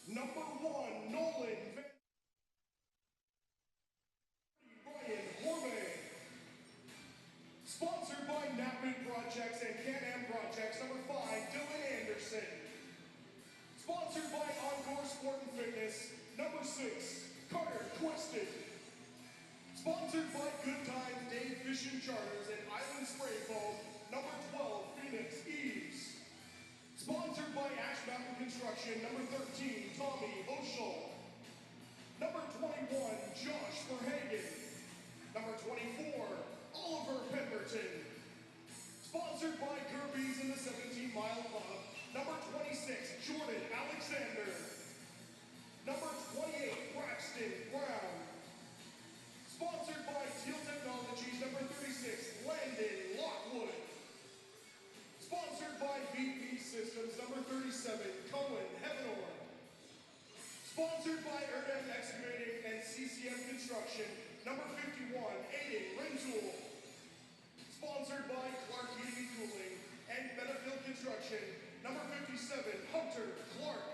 Number 1, Nolan Ryan Horvath. Sponsored by Napman Projects and Can-Am Projects. Number 5, Dylan Anderson. Sponsored by Encore Sport and Fitness. Number 6, Carter Quested. Sponsored by Good Times Dave Fishing Charters and Island Spray Foam. Number 12, Phoenix Eves. Sponsored by Ash Mountain Construction. Number 13, Tommy Oshel. Number 21, Josh Verhagen. Number 24, Oliver Pemberton. Sponsored by Kirby's in the 17-Mile Club. Number 26, Jordan Alexander. Number 28, Braxton Brown. Sponsored by Teal Technologies. Number 36, Landon Lockwood. Sponsored by VP Systems. Number 37, Cohen Heavenor. Sponsored by Erdem Excavating and CCM Construction. Number 51, Aiden Rentoul. Sponsored by Clark Heating and Cooling and Metafield Construction. Number 57, Hunter Clark.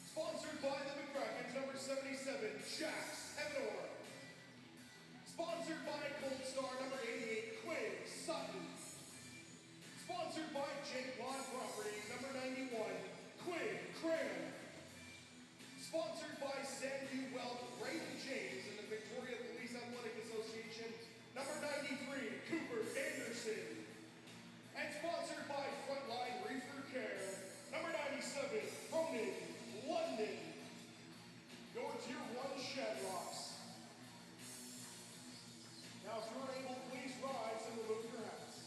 Sponsored by the McCrackens. Number 77, Jax Heavenor. Sponsored by Gold Star. Number 88, Quinn Sutton. Sponsored by Jake Lawn Properties. Number 91, Quinn Cram. Sponsored by Sandy Wealth, Raymond James, and the Victoria Police Athletic Association. Number 93, Cooper Anderson. And sponsored by Frontline Reefer Care. Number 97, Ronan London. Your Tier 1 Shamrocks. Now, if you're able, please rise and remove your hats.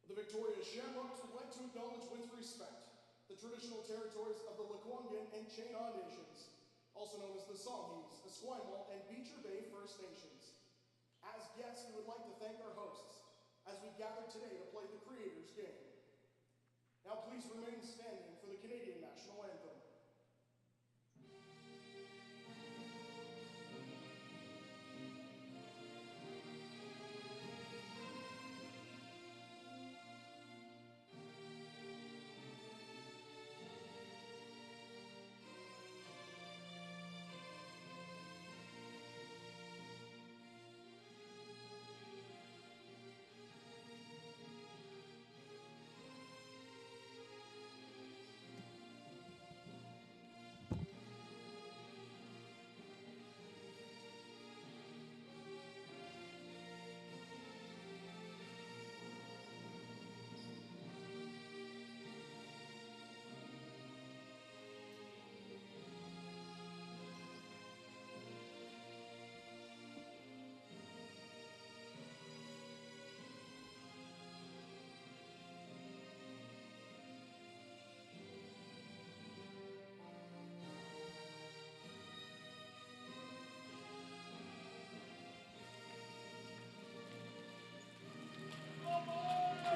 The victorious Shamrocks would like to acknowledge with respect the traditional territories of the Lekwungen and Chainaw Nations, also known as the Songhees, Esquimalt, and Beecher Bay First Nations. As guests, we would like to thank our hosts as we gather today to play the Creators Game. Now please remain standing for the Canadian National Anthem.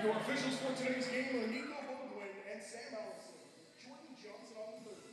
Your officials for today's game are Nico Baldwin and Sam Allison. Jordan Johnson on the third.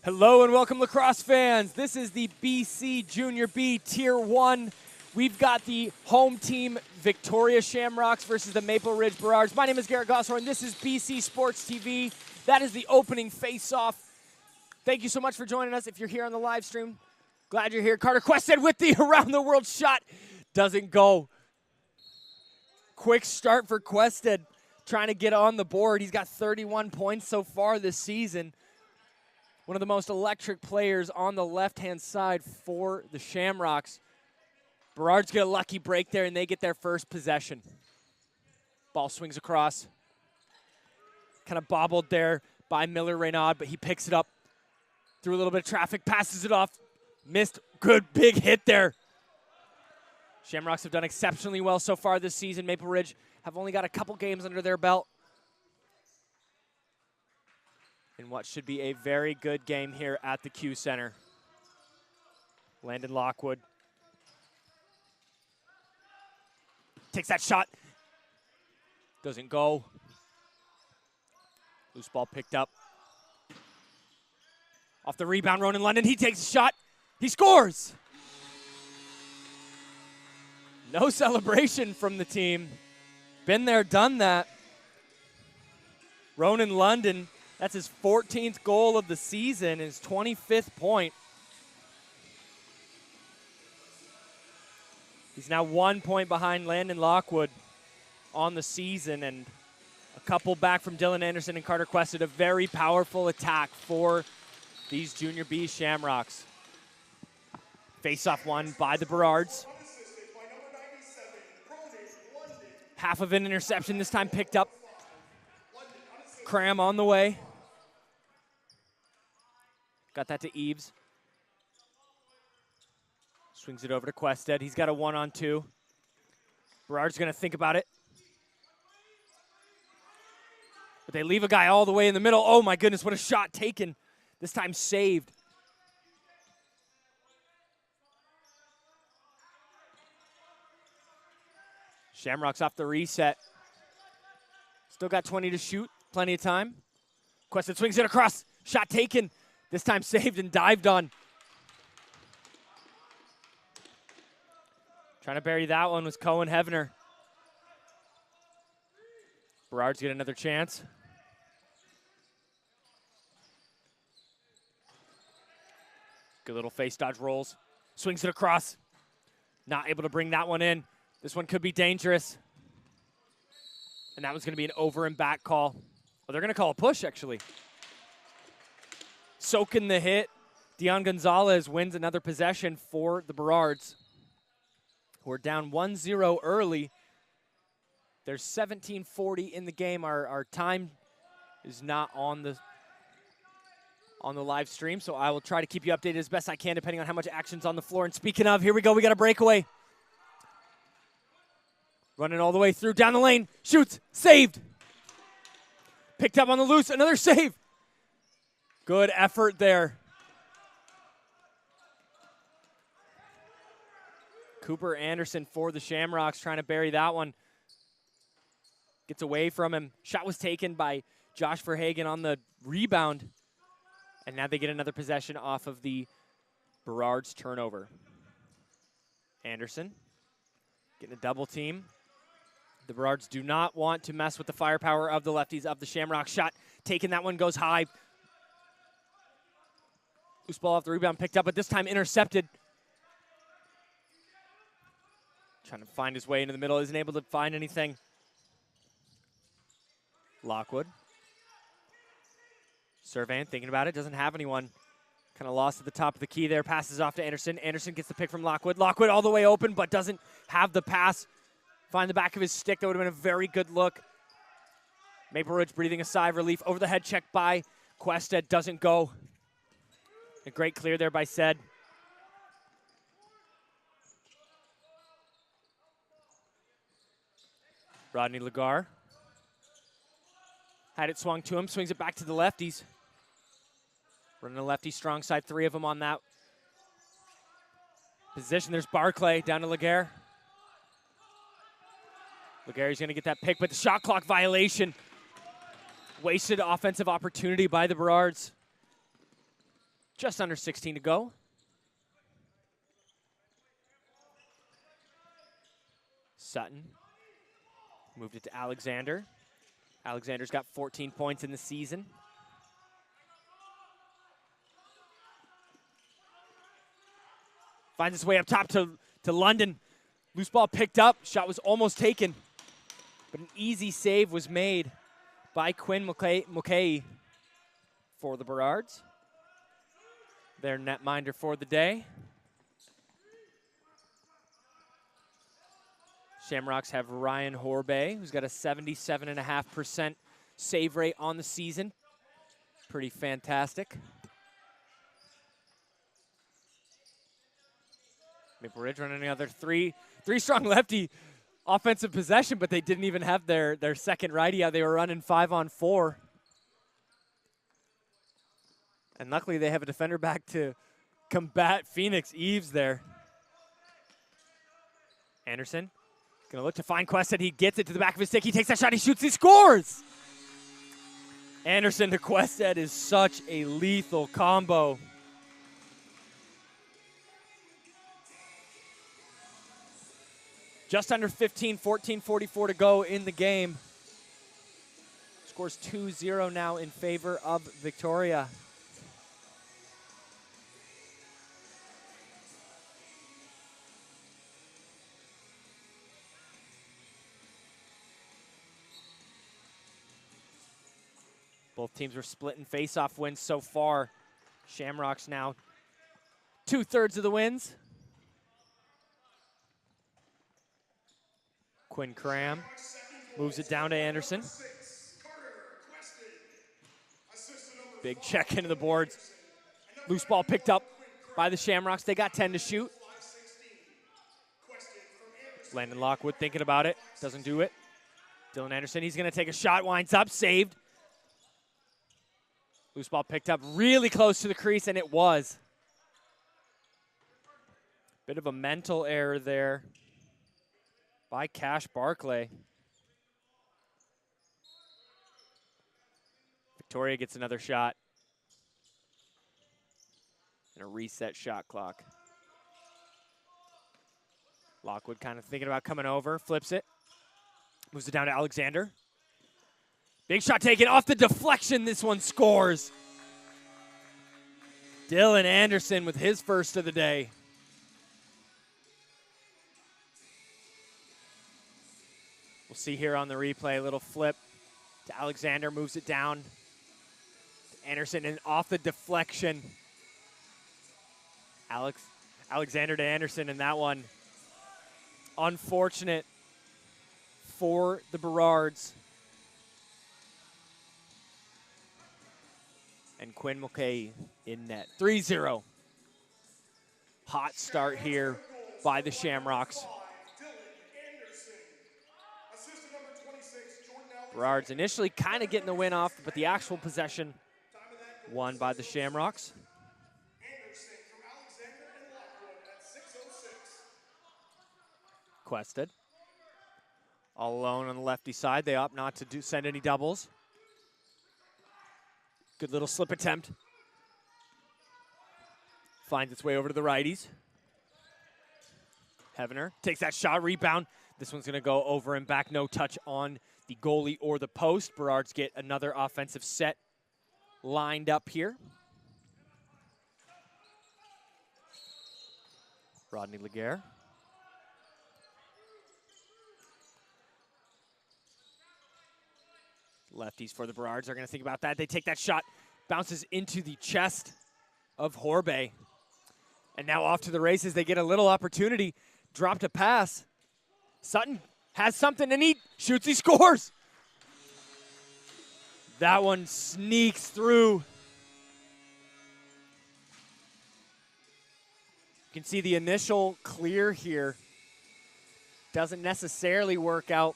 Hello and welcome, lacrosse fans. This is the BC Junior B Tier 1. We've got the home team Victoria Shamrocks versus the Maple Ridge Burrards. My name is Garrett Gosshorn. This is BC Sports TV. That is the opening face-off. Thank you so much for joining us. If you're here on the live stream, glad you're here. Carter Quested with the around-the-world shot. Doesn't go. Quick start for Quested, trying to get on the board. He's got 31 points so far this season. One of the most electric players on the left-hand side for the Shamrocks. Burrards get a lucky break there, and they get their first possession. Ball swings across. Kind of bobbled there by Miller Reynaud, but he picks it up. Through a little bit of traffic, passes it off. Missed. Good big hit there. Shamrocks have done exceptionally well so far this season. Maple Ridge have only got a couple games under their belt in what should be a very good game here at the Q Center. Landon Lockwood takes that shot. Doesn't go. Loose ball picked up. Off the rebound, Ronan London, he takes a shot. He scores. No celebration from the team. Been there, done that. Ronan London, that's his 14th goal of the season, his 25th point. He's now 1 point behind Landon Lockwood on the season, and a couple back from Dylan Anderson and Carter Quested. A very powerful attack for these Junior B Shamrocks. Face-off won by the Burrards. Half of an interception this time picked up. Cram on the way. Got that to Eves. Swings it over to Quested. He's got a 1-on-2. Burrard's going to think about it. But they leave a guy all the way in the middle. Oh my goodness, what a shot taken. This time saved. Shamrocks off the reset. Still got 20 to shoot. Plenty of time. Quested swings it across. Shot taken. This time saved and dived on. Trying to bury that one was Cohen Hevener. Burrards get another chance. Good little face dodge rolls. Swings it across. Not able to bring that one in. This one could be dangerous. And that was going to be an over and back call. Well, they're going to call a push, actually. Soaking the hit. Dion Gonzalez wins another possession for the Burrards, who are down 1-0 early. There's 17:40 in the game. Our time is not on the live stream, so I will try to keep you updated as best I can, depending on how much action's on the floor. And speaking of, here we go. We got a breakaway. Running all the way through, down the lane, shoots, saved. Picked up on the loose, another save. Good effort there. Cooper Anderson for the Shamrocks, trying to bury that one. Gets away from him. Shot was taken by Josh Verhagen on the rebound. And now they get another possession off of the Burrards turnover. Anderson getting a double team. The Burrards do not want to mess with the firepower of the lefties of the Shamrock. Shot taken, that one goes high. Loose ball off the rebound, picked up, but this time intercepted. Trying to find his way into the middle, isn't able to find anything. Lockwood. Surveying, thinking about it, doesn't have anyone. Kind of lost at the top of the key there, passes off to Anderson. Anderson gets the pick from Lockwood. Lockwood all the way open, but doesn't have the pass. Find the back of his stick, that would have been a very good look. Maple Ridge breathing a sigh of relief. Over the head check by Quested, doesn't go. A great clear there by Sed. Rodney Lagar. Had it swung to him, swings it back to the lefties. Running a lefty strong side, three of them on that position. There's Barclay down to Laguerre. Laguerre's going to get that pick, but the shot clock violation. Wasted offensive opportunity by the Burrards. Just under 16 to go. Sutton moved it to Alexander. Alexander's got 14 points in the season. Finds his way up top to London. Loose ball picked up. Shot was almost taken. But an easy save was made by Quinn Mulcahy for the Burrards. Their netminder for the day. Shamrocks have Ryan Horbay, who's got a 77.5% save rate on the season. Pretty fantastic. Maple Ridge running another three-strong lefty offensive possession, but they didn't even have their second righty out. They were running 5-on-4. And luckily they have a defender back to combat Phoenix Eves there. Anderson gonna look to find Quested. He gets it to the back of his stick. He takes that shot, he shoots, he scores! Anderson to Quested is such a lethal combo. Just under 15, 14:44 to go in the game. Scores 2-0 now in favor of Victoria. Both teams were splitting face-off wins so far. Shamrocks now 2/3 of the wins. Quinn Cram moves it down to Anderson. Big check into the boards. Loose ball picked up by the Shamrocks. They got 10 to shoot. Landon Lockwood thinking about it. Doesn't do it. Dylan Anderson, he's going to take a shot. Winds up, saved. Loose ball picked up really close to the crease, and it was. Bit of a mental error there by Cash Barclay. Victoria gets another shot. And a reset shot clock. Lockwood kind of thinking about coming over, flips it. Moves it down to Alexander. Big shot taken off the deflection. This one scores. Dylan Anderson with his first of the day. We'll see here on the replay, a little flip to Alexander, moves it down to Anderson, and off the deflection. Alexander to Anderson, and that one unfortunate for the Burrards. And Quinn Mulcahy in net. 3-0. Hot start here by the Shamrocks. Burrards initially kind of getting the win off, but the actual possession won by the Shamrocks. Quested. All alone on the lefty side. They opt not to send any doubles. Good little slip attempt. Finds its way over to the righties. Heavener takes that shot, rebound. This one's going to go over and back. No touch on the goalie or the post. Burrards get another offensive set lined up here. Rodney Laguerre. Lefties for the Burrards are going to think about that. They take that shot, bounces into the chest of Horbay. And now off to the races. They get a little opportunity. Dropped a pass. Sutton has something, and he shoots, he scores. That one sneaks through. You can see the initial clear here. Doesn't necessarily work out.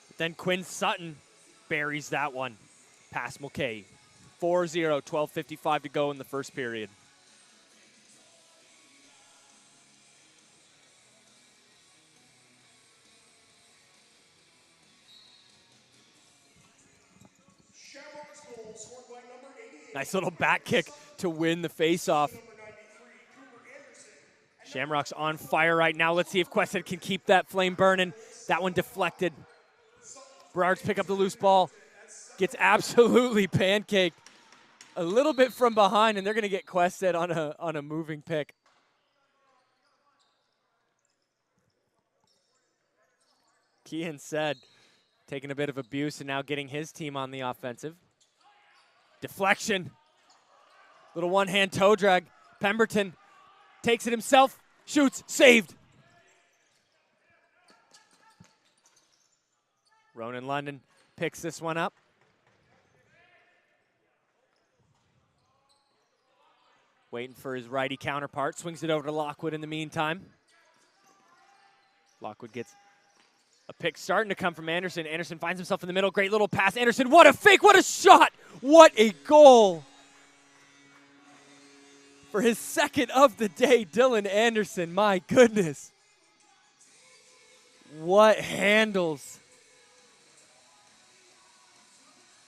But then Quinn Sutton buries that one past Mulcahy. 4-0, 12:55 to go in the first period. Nice little back kick to win the faceoff. Shamrocks on fire right now. Let's see if Quested can keep that flame burning. That one deflected. Burrards pick up the loose ball. Gets absolutely pancaked a little bit from behind, and they're going to get Quested on a moving pick. Kean said, taking a bit of abuse and now getting his team on the offensive. Deflection. Little one-hand toe drag. Pemberton takes it himself, shoots, saved. Ronan London picks this one up. Waiting for his righty counterpart, swings it over to Lockwood in the meantime. Lockwood gets a pick starting to come from Anderson. Anderson finds himself in the middle. Great little pass. Anderson, what a fake, what a shot, what a goal. For his second of the day, Dylan Anderson, my goodness. What handles.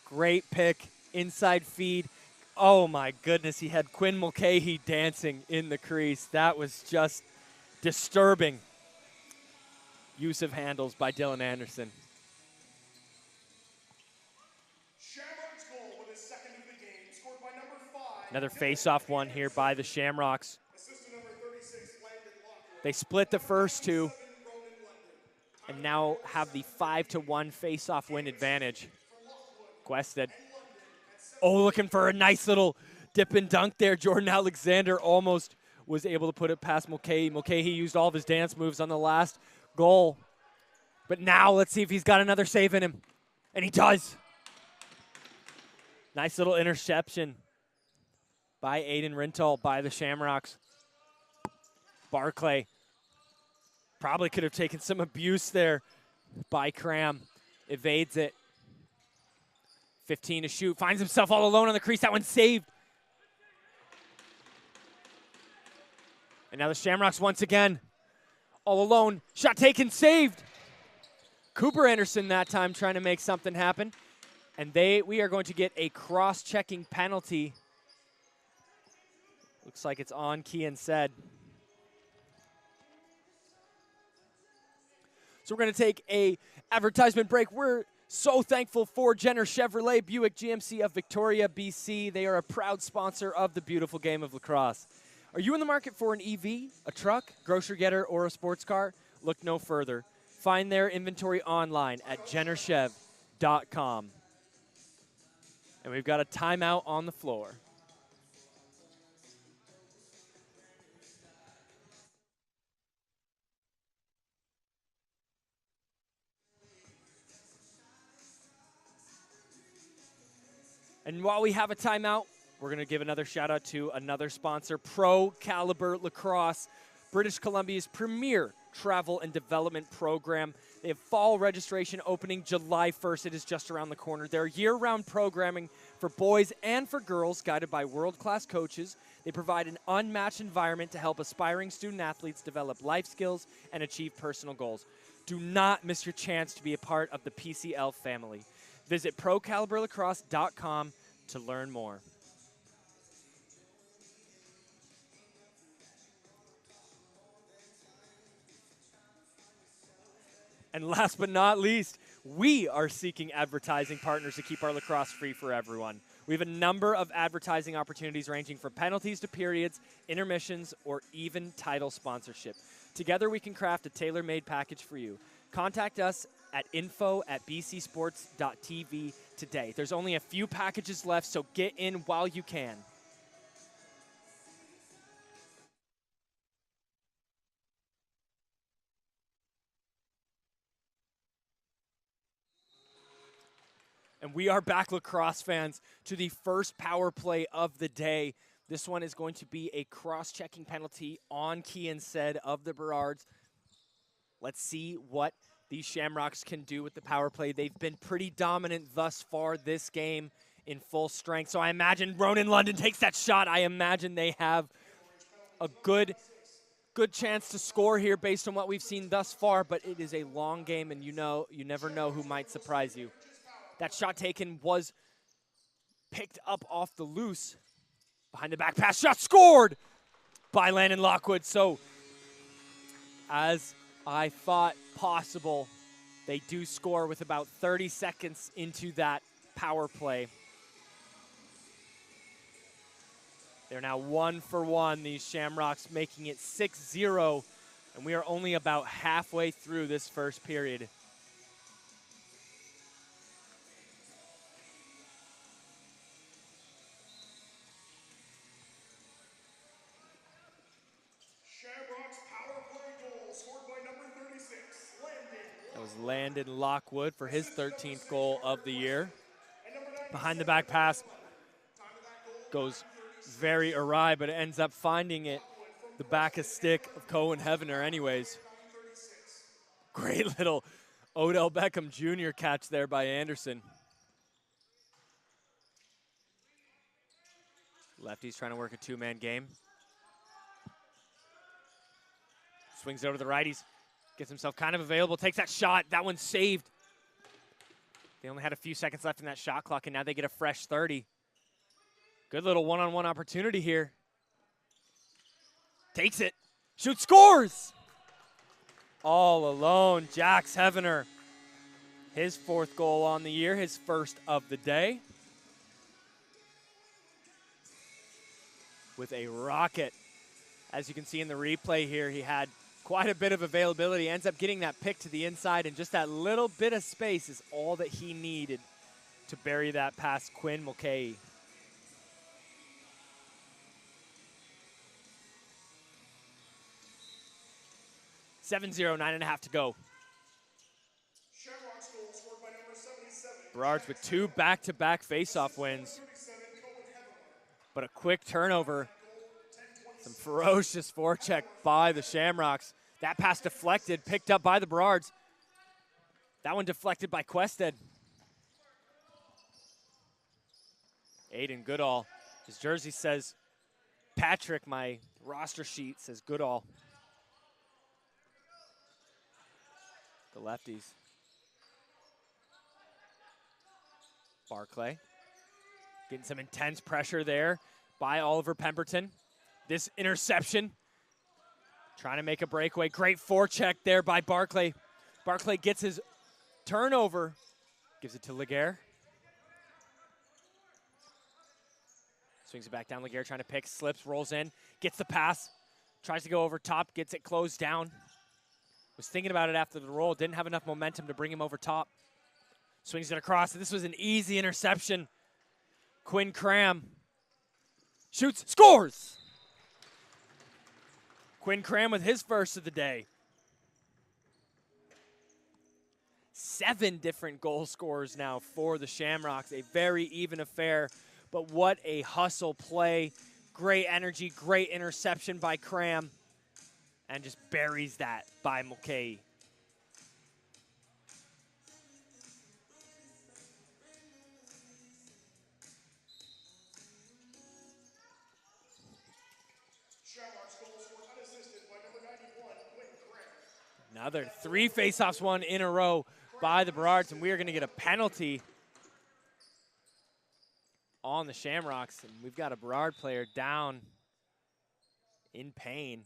Great pick, inside feed. Oh my goodness, he had Quinn Mulcahy dancing in the crease. That was just disturbing. Use of handles by Dylan Anderson. Shamrocks goal with his second of the game, scored by number 5. Another face-off one here by the Shamrocks. Assistant number 36, Landon Lockwood. They split the first two and now have the 5-1 face-off win advantage. Quested. Oh, looking for a nice little dip and dunk there. Jordan Alexander almost was able to put it past Mulcahy. Mulcahy used all of his dance moves on the last goal. But now let's see if he's got another save in him. And he does. Nice little interception by Aiden Rintal by the Shamrocks. Barclay probably could have taken some abuse there by Cram. Evades it. 15 to shoot. Finds himself all alone on the crease. That one's saved. And now the Shamrocks once again. All alone. Shot taken, saved. Cooper Anderson that time trying to make something happen. And we are going to get a cross-checking penalty. Looks like it's on Kean said. So we're going to take a advertisement break. We're so thankful for Jenner Chevrolet Buick GMC of Victoria, BC. They are a proud sponsor of the beautiful game of lacrosse. Are you in the market for an EV, a truck, grocery getter, or a sports car? Look no further. Find their inventory online at jennerchev.com. And we've got a timeout on the floor. And while we have a timeout, we're going to give another shout out to another sponsor, Pro Caliber Lacrosse, British Columbia's premier travel and development program. They have fall registration opening July 1st. It is just around the corner. They're year-round programming for boys and for girls, guided by world-class coaches. They provide an unmatched environment to help aspiring student athletes develop life skills and achieve personal goals. Do not miss your chance to be a part of the PCL family. Visit procaliberlacrosse.com to learn more. And last but not least, we are seeking advertising partners to keep our lacrosse free for everyone. We have a number of advertising opportunities ranging from penalties to periods, intermissions, or even title sponsorship. Together we can craft a tailor-made package for you. Contact us at info@bcsports.tv today. There's only a few packages left, so get in while you can. And we are back, lacrosse fans, to the first power play of the day. This one is going to be a cross-checking penalty on Kean said of the Burrards. Let's see what these Shamrocks can do with the power play. They've been pretty dominant thus far this game in full strength. So I imagine Ronan London takes that shot. I imagine they have a good chance to score here based on what we've seen thus far, but it is a long game, and you never know who might surprise you. That shot taken was picked up off the loose. Behind the back pass, shot scored by Landon Lockwood. So, as I thought possible, they do score with about 30 seconds into that power play. They're now 1 for 1, these Shamrocks, making it 6-0, and we are only about halfway through this first period. Shamrocks power play goal scored by number 36, Landon. That was Landon Lockwood for his 13th goal of the year. Behind the back pass goes very awry, but it ends up finding it the back of stick of Cohen Heavener anyways. Great little Odell Beckham Jr. catch there by Anderson. Lefty's trying to work a two-man game. Swings over to the righties, gets himself kind of available, takes that shot. That one's saved. They only had a few seconds left in that shot clock, and now they get a fresh 30. Good little one-on-one opportunity here. Takes it, shoots, scores! All alone, Jax Heavener. His 4th goal on the year, his first of the day. With a rocket. As you can see in the replay here, he had quite a bit of availability. Ends up getting that pick to the inside, and just that little bit of space is all that he needed to bury that past Quinn Mulcahy. 7-0, 9.5 to go. Shamrocks goal scored by number 77. Burrards with 2 back-to-back face-off wins. But a quick turnover. Some ferocious forecheck by the Shamrocks. That pass deflected, picked up by the Burrards. That one deflected by Quested. Aiden Goodall. His jersey says Patrick, my roster sheet says Goodall. The lefties. Barclay getting some intense pressure there by Oliver Pemberton. This interception, trying to make a breakaway. Great forecheck there by Barclay. Barclay gets his turnover, gives it to Laguerre. Swings it back down. Laguerre trying to pick, slips, rolls in, gets the pass, tries to go over top, gets it closed down. Was thinking about it after the roll, didn't have enough momentum to bring him over top. Swings it across. This was an easy interception. Quinn Cram shoots, scores! Quinn Cram with his first of the day. 7 different goal scorers now for the Shamrocks. A very even affair, but what a hustle play. Great energy, great interception by Cram. And just buries that by Mulcahy. Shamrocks goal scored unassisted by number 91, Quinn Cram. Another 3 faceoffs won in a row by the Burrards, and we are going to get a penalty on the Shamrocks. And we've got a Burrard player down in pain.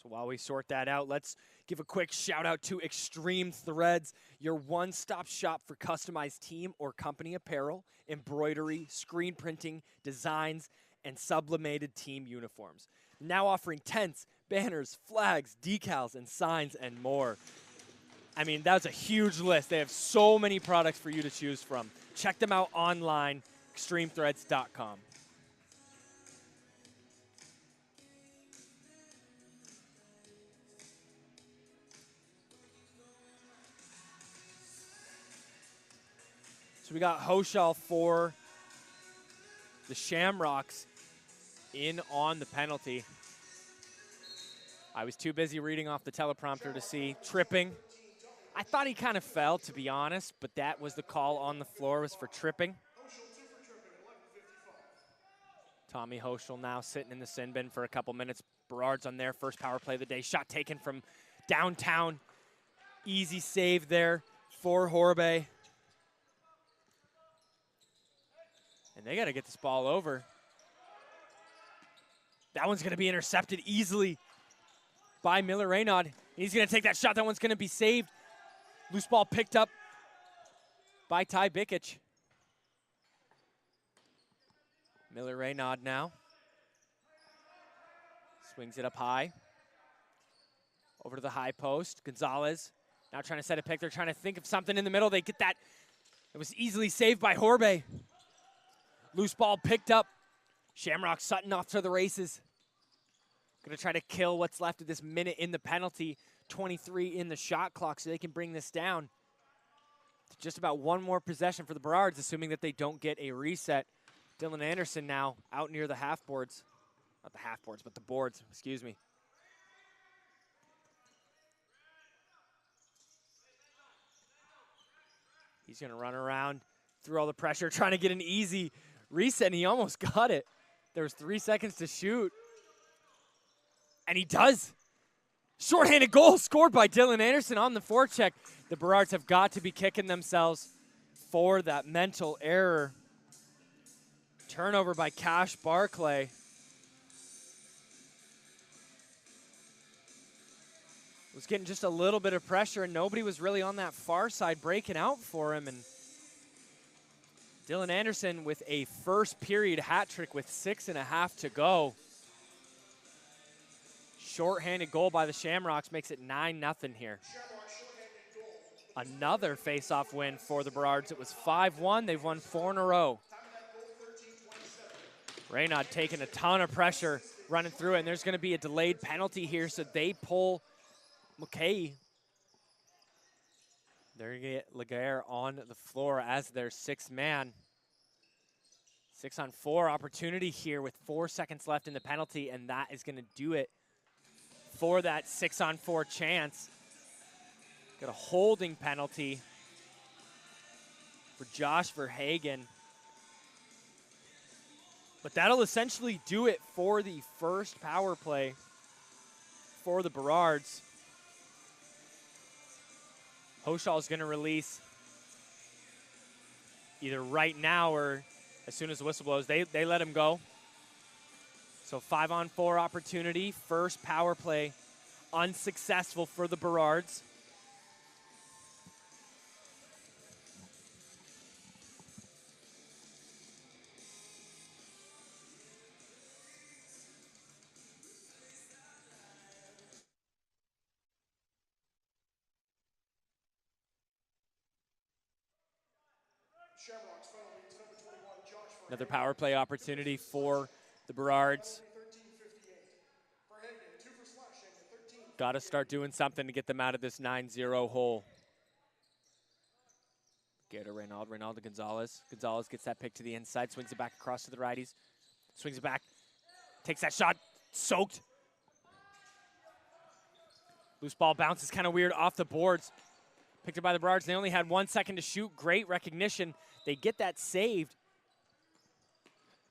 So while we sort that out, let's give a quick shout out to Extreme Threads, your one-stop shop for customized team or company apparel, embroidery, screen printing, designs, and sublimated team uniforms. Now offering tents, banners, flags, decals, and signs, and more. I mean, that's a huge list. They have so many products for you to choose from. Check them out online, extremethreads.com. So we got Hoschel for the Shamrocks in on the penalty. I was too busy reading off the teleprompter to see tripping. I thought he kind of fell, to be honest, but that was the call on the floor, was for tripping. Tommy Hoschel now sitting in the sin bin for a couple minutes. Burrards on their first power play of the day. Shot taken from downtown. Easy save there for Horbe. And they got to get this ball over. That one's going to be intercepted easily by Miller Raynaud. He's going to take that shot. That one's going to be saved. Loose ball picked up by Ty Bikic. Miller Raynaud now. Swings it up high. Over to the high post. Gonzalez now trying to set a pick. They're trying to think of something in the middle. They get that. It was easily saved by Horbe. Loose ball picked up. Shamrock Sutton off to the races. Gonna try to kill what's left of this minute in the penalty. 23 in the shot clock so they can bring this down to just about one more possession for the Burrards, assuming that they don't get a reset. Dylan Anderson now out near the half boards. Not the half boards, but the boards, excuse me. He's gonna run around through all the pressure, trying to get an easy reset, and he almost got it. There was 3 seconds to shoot. And he does. Shorthanded goal scored by Dylan Anderson on the forecheck. The Burrards have got to be kicking themselves for that mental error. Turnover by Cash Barclay. Was getting just a little bit of pressure, and nobody was really on that far side breaking out for him. And Dylan Anderson with a first period hat trick with 6.5 to go. Shorthanded goal by the Shamrocks makes it 9-0 here. Another face-off win for the Burrards. It was 5-1. They've won 4 in a row. Raynaud taking a ton of pressure running through it, and there's going to be a delayed penalty here, so they pull McKay. They're going to get Laguerre on the floor as their sixth man. 6-on-4 opportunity here with 4 seconds left in the penalty, and that is going to do it for that 6-on-4 chance. Got a holding penalty for Josh Verhagen. But that'll essentially do it for the first power play for the Burrards. Hoshall's going to release either right now or as soon as the whistle blows. They let him go. So 5-on-4 opportunity, first power play unsuccessful for the Burrards. Another power play opportunity for the Burrards. Got to start doing something to get them out of this 9-0 hole. Get to Raynaud, Raynaud to Gonzalez. Gonzalez gets that pick to the inside, swings it back across to the righties. Swings it back, takes that shot, soaked. Loose ball bounces kind of weird off the boards. Picked up by the Burrards. They only had 1 second to shoot. Great recognition. They get that saved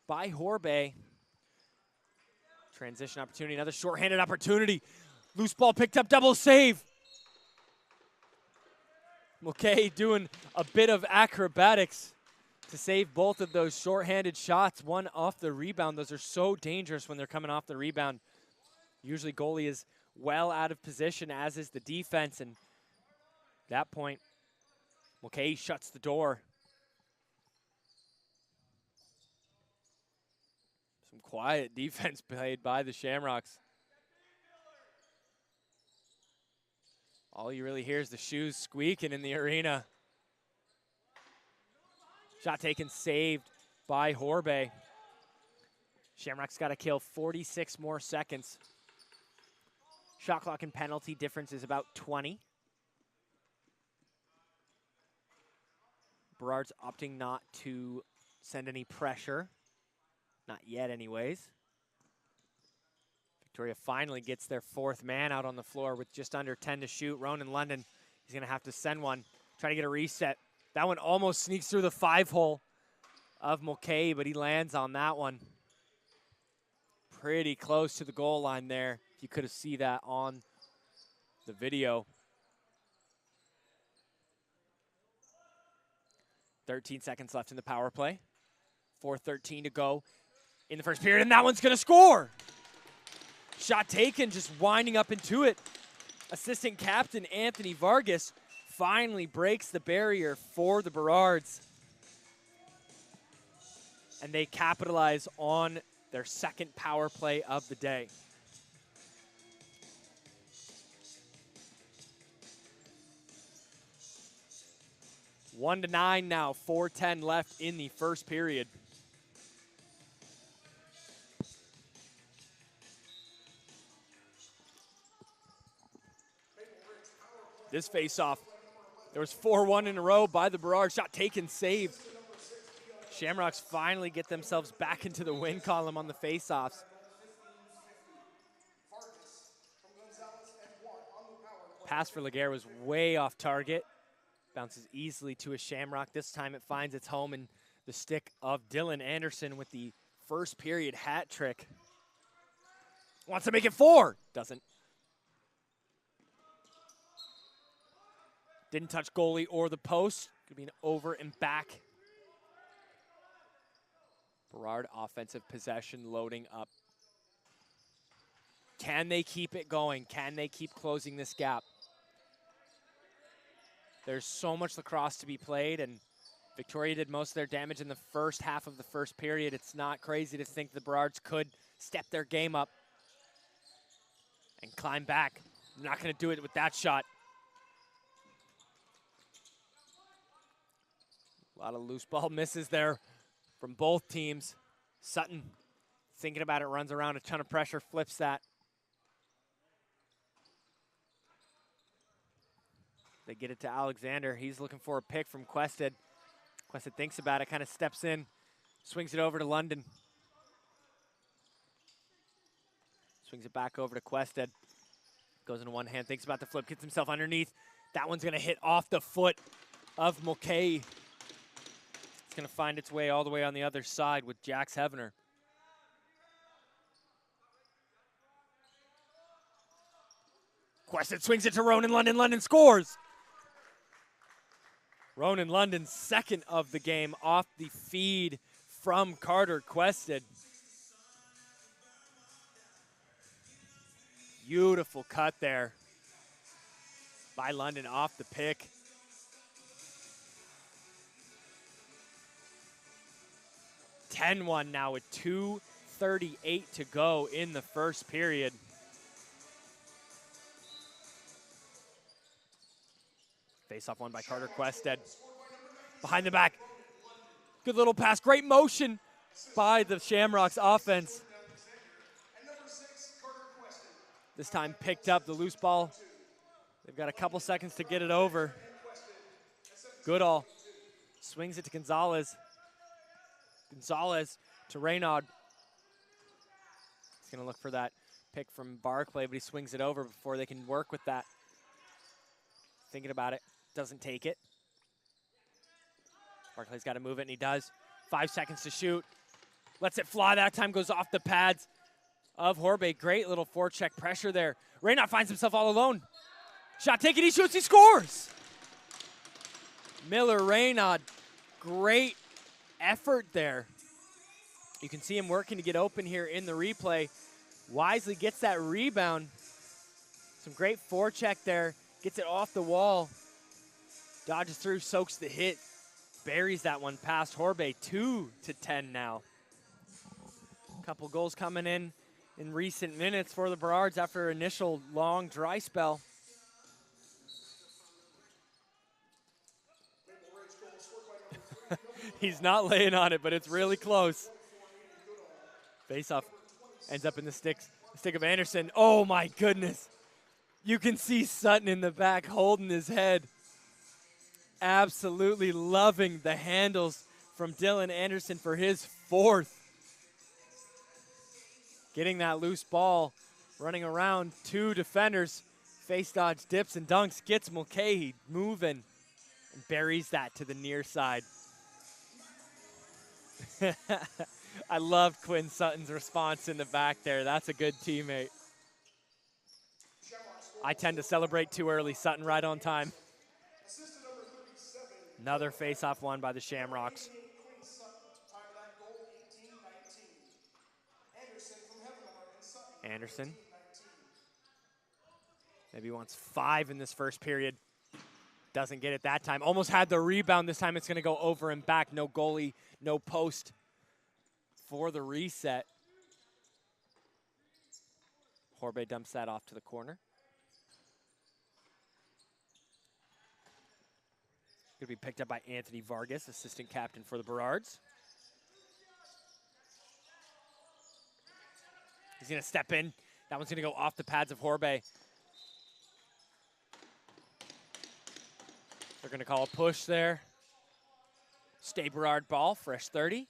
by Horbe. Transition opportunity, another shorthanded opportunity. Loose ball picked up, double save. McKay doing a bit of acrobatics to save both of those shorthanded shots. One off the rebound. Those are so dangerous when they're coming off the rebound. Usually goalie is well out of position, as is the defense. And at that point, McKay shuts the door. Some quiet defense played by the Shamrocks. All you really hear is the shoes squeaking in the arena. Shot taken, saved by Horbe. Shamrocks got to kill 46 more seconds. Shot clock and penalty difference is about 20. Burrards opting not to send any pressure. Not yet anyways. Victoria finally gets their fourth man out on the floor with just under 10 to shoot. Ronan London, he's going to have to send one, try to get a reset. That one almost sneaks through the 5-hole of Mulcahy, but he lands on that one. Pretty close to the goal line there. You could have seen that on the video. 13 seconds left in the power play. 4:13 to go in the first period, and that one's going to score. Shot taken, just winding up into it. Assistant captain Anthony Vargas finally breaks the barrier for the Burrards. And they capitalize on their second power play of the day. One to 9 now, 4:10 left in the first period. This face-off, there was 4-1 in a row by the Burrards. Shot taken, saved. Shamrocks finally get themselves back into the win column on the face-offs. Pass for Laguerre was way off target. Bounces easily to a Shamrock. This time it finds its home in the stick of Dylan Anderson with the first period hat trick. Wants to make it 4. Doesn't. Didn't touch goalie or the post. Could be an over and back. Burrard offensive possession loading up. Can they keep it going? Can they keep closing this gap? There's so much lacrosse to be played, and Victoria did most of their damage in the first half of the first period. It's not crazy to think the Burrards could step their game up and climb back. They're not going to do it with that shot. A lot of loose ball misses there from both teams. Sutton, thinking about it, runs around, a ton of pressure, flips that. They get it to Alexander. He's looking for a pick from Quested. Quested thinks about it, kind of steps in, swings it over to London. Swings it back over to Quested. Goes into one hand, thinks about the flip, gets himself underneath. That one's going to hit off the foot of Mulcahy. It's going to find its way all the way on the other side with Jax Hevener. Quested swings it to Ronan London. London scores. Ronan London's second of the game off the feed from Carter Quested. Beautiful cut there by London off the pick. (10-1) now with 2:38 to go in the first period. Face-off won by Carter Quested. Behind the back. Good little pass. Great motion by the Shamrocks offense. This time picked up the loose ball. They've got a couple seconds to get it over. Goodall swings it to Gonzalez. Gonzalez to Reynaud. He's going to look for that pick from Barclay, but he swings it over before they can work with that. Thinking about it. Doesn't take it. Barclay's got to move it, and he does. 5 seconds to shoot. Lets it fly. That time goes off the pads of Horbe. Great little forecheck pressure there. Reynaud finds himself all alone. Shot taken. He shoots. He scores. Miller Reynaud. Great effort there. You can see him working to get open here in the replay. Wisely gets that rebound. Some great forecheck there. Gets it off the wall. Dodges through, soaks the hit. Buries that one past Horbe. 2-10 now. A couple goals coming in recent minutes for the Burrards after initial long dry spell. He's not laying on it, but it's really close. Face-off ends up in the stick of Anderson. Oh my goodness. You can see Sutton in the back holding his head. Absolutely loving the handles from Dylan Anderson for his 4th. Getting that loose ball, running around 2 defenders. Face dodge, dips and dunks, gets Mulcahy moving and buries that to the near side. I love Quinn Sutton's response in the back there. That's a good teammate. I tend to celebrate too early. Sutton right on time. Another face-off won by the Shamrocks. Anderson. Maybe wants 5 in this first period. Doesn't get it that time. Almost had the rebound. This time it's going to go over and back. No goalie, no post for the reset. Horbe dumps that off to the corner. Going to be picked up by Anthony Vargas, assistant captain for the Burrards. He's going to step in. That one's going to go off the pads of Horbe. They're going to call a push there. Stay Burrard ball, fresh 30.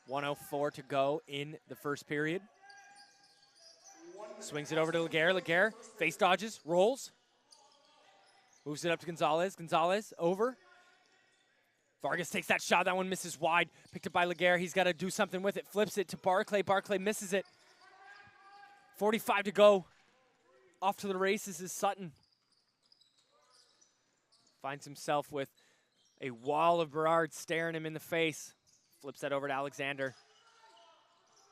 1:04 to go in the first period. Swings it over to Laguerre. Laguerre face dodges, rolls. Moves it up to Gonzalez. Gonzalez over. Vargas takes that shot. That one misses wide. Picked up by Laguerre. He's got to do something with it. Flips it to Barclay. Barclay misses it. 45 to go. Off to the races is Sutton. Finds himself with a wall of Burrards staring him in the face. Flips that over to Alexander.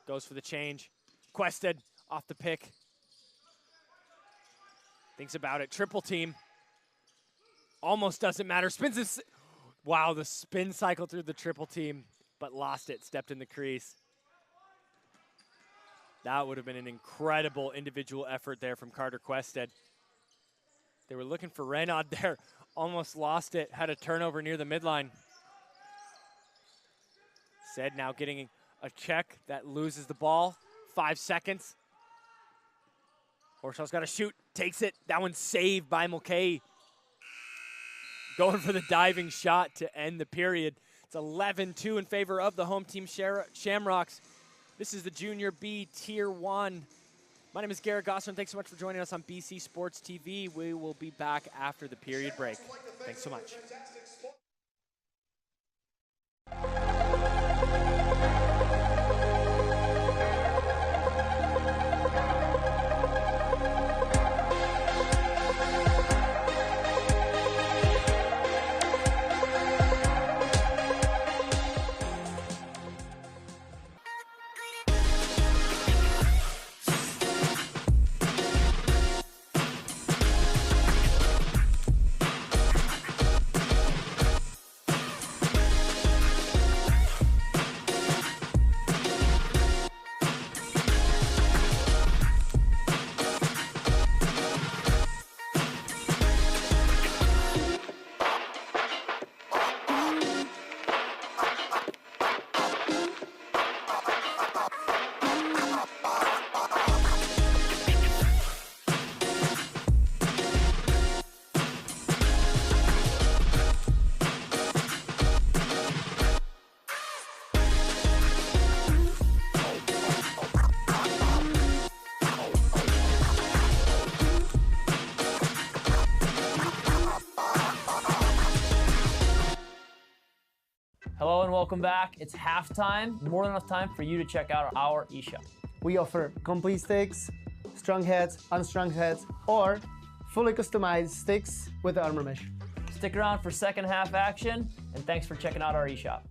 Goes for the change. Quested off the pick. Thinks about it. Triple team. Almost doesn't matter. Spins this. Wow, the spin cycle through the triple team, but lost it. Stepped in the crease. That would have been an incredible individual effort there from Carter Quested. They were looking for Renaud there. Almost lost it. Had a turnover near the midline. Said now getting a check that loses the ball. 5 seconds. Horshaw's got to shoot. Takes it. That one's saved by Mulcahy. Going for the diving shot to end the period. It's 11-2 in favor of the home team Shamrocks. This is the Junior B Tier 1. My name is Garrett Gosser, and thanks so much for joining us on BC Sports TV. We will be back after the period break. Thanks so much. Hello and welcome back. It's halftime. More than enough time for you to check out our eShop. We offer complete sticks, strung heads, unstrung heads, or fully customized sticks with the armor mesh. Stick around for second half action, and thanks for checking out our eShop.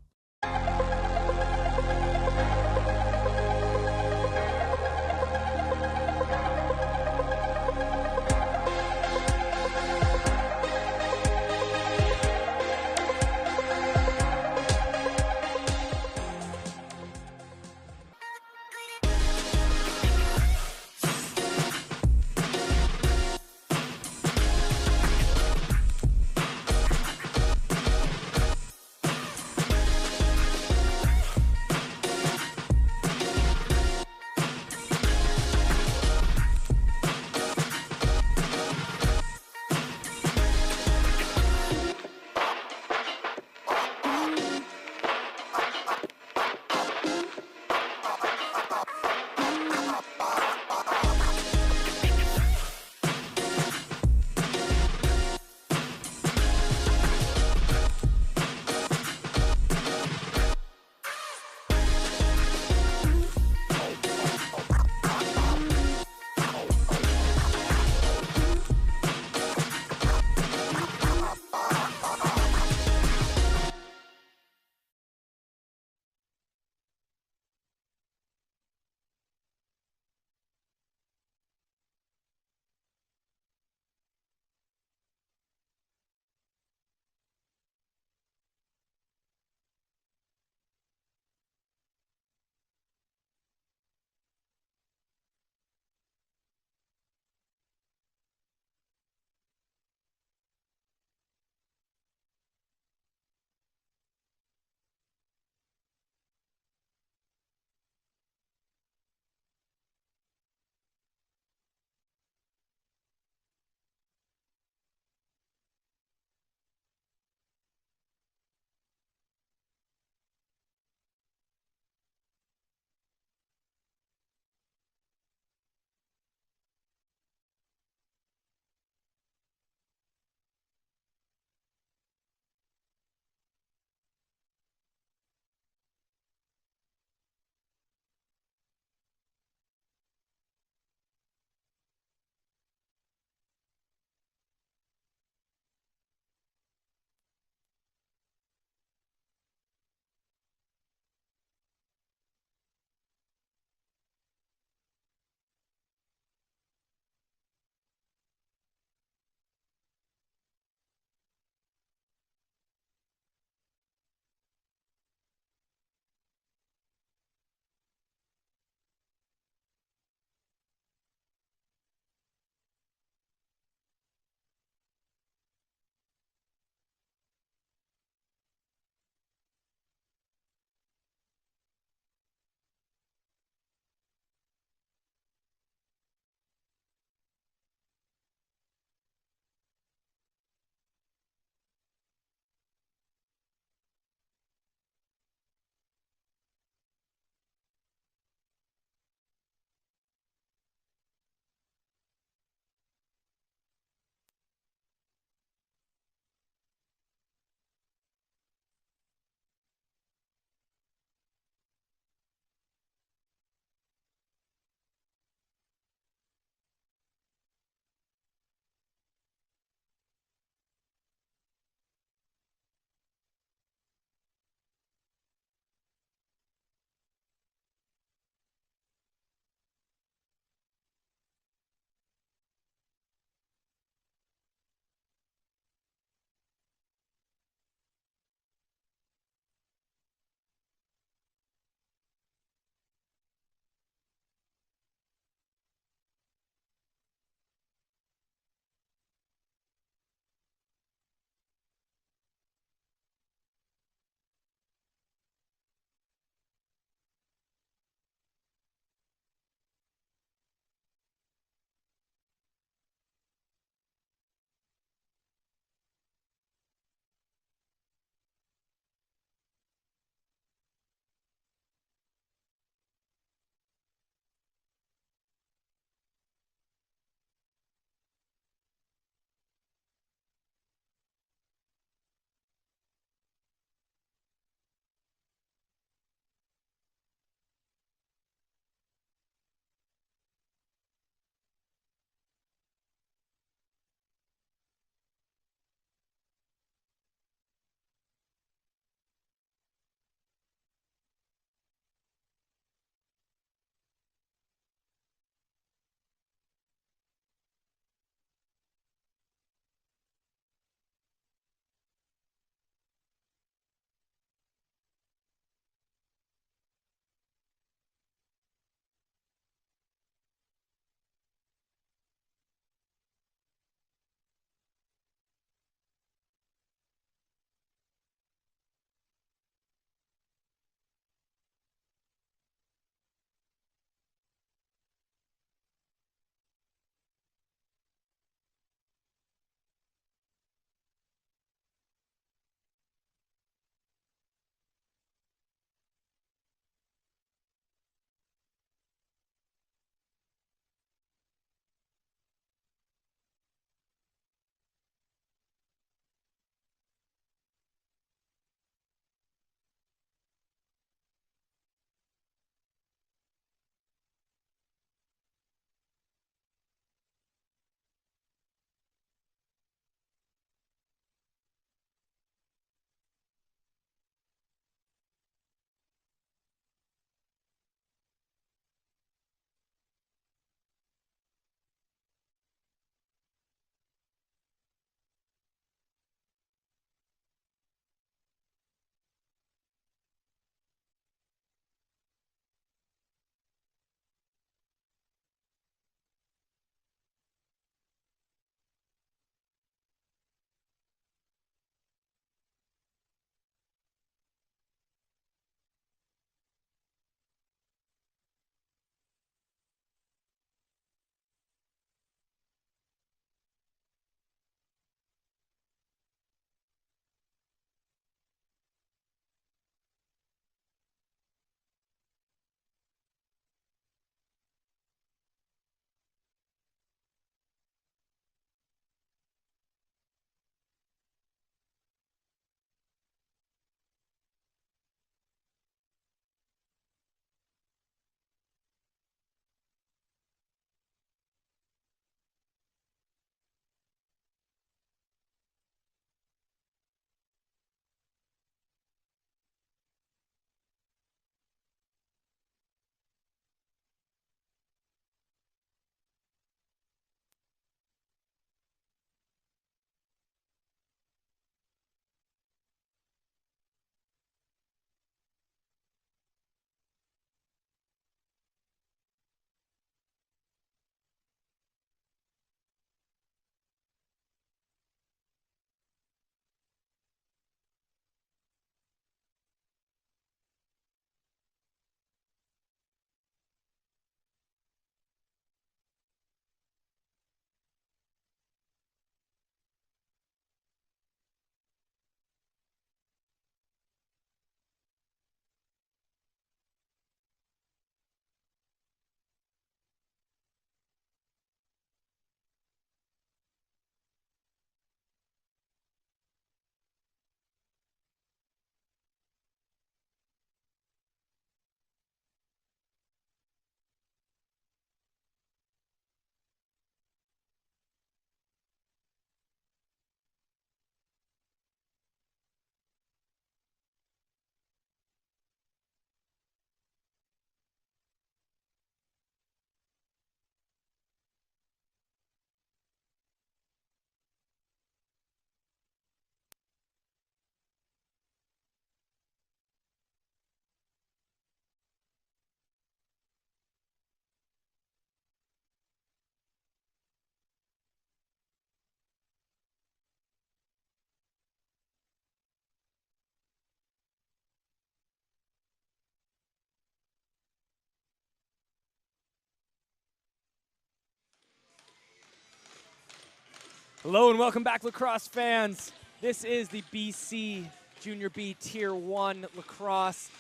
Hello and welcome back, lacrosse fans. This is the BC Junior B Tier 1 lacrosse.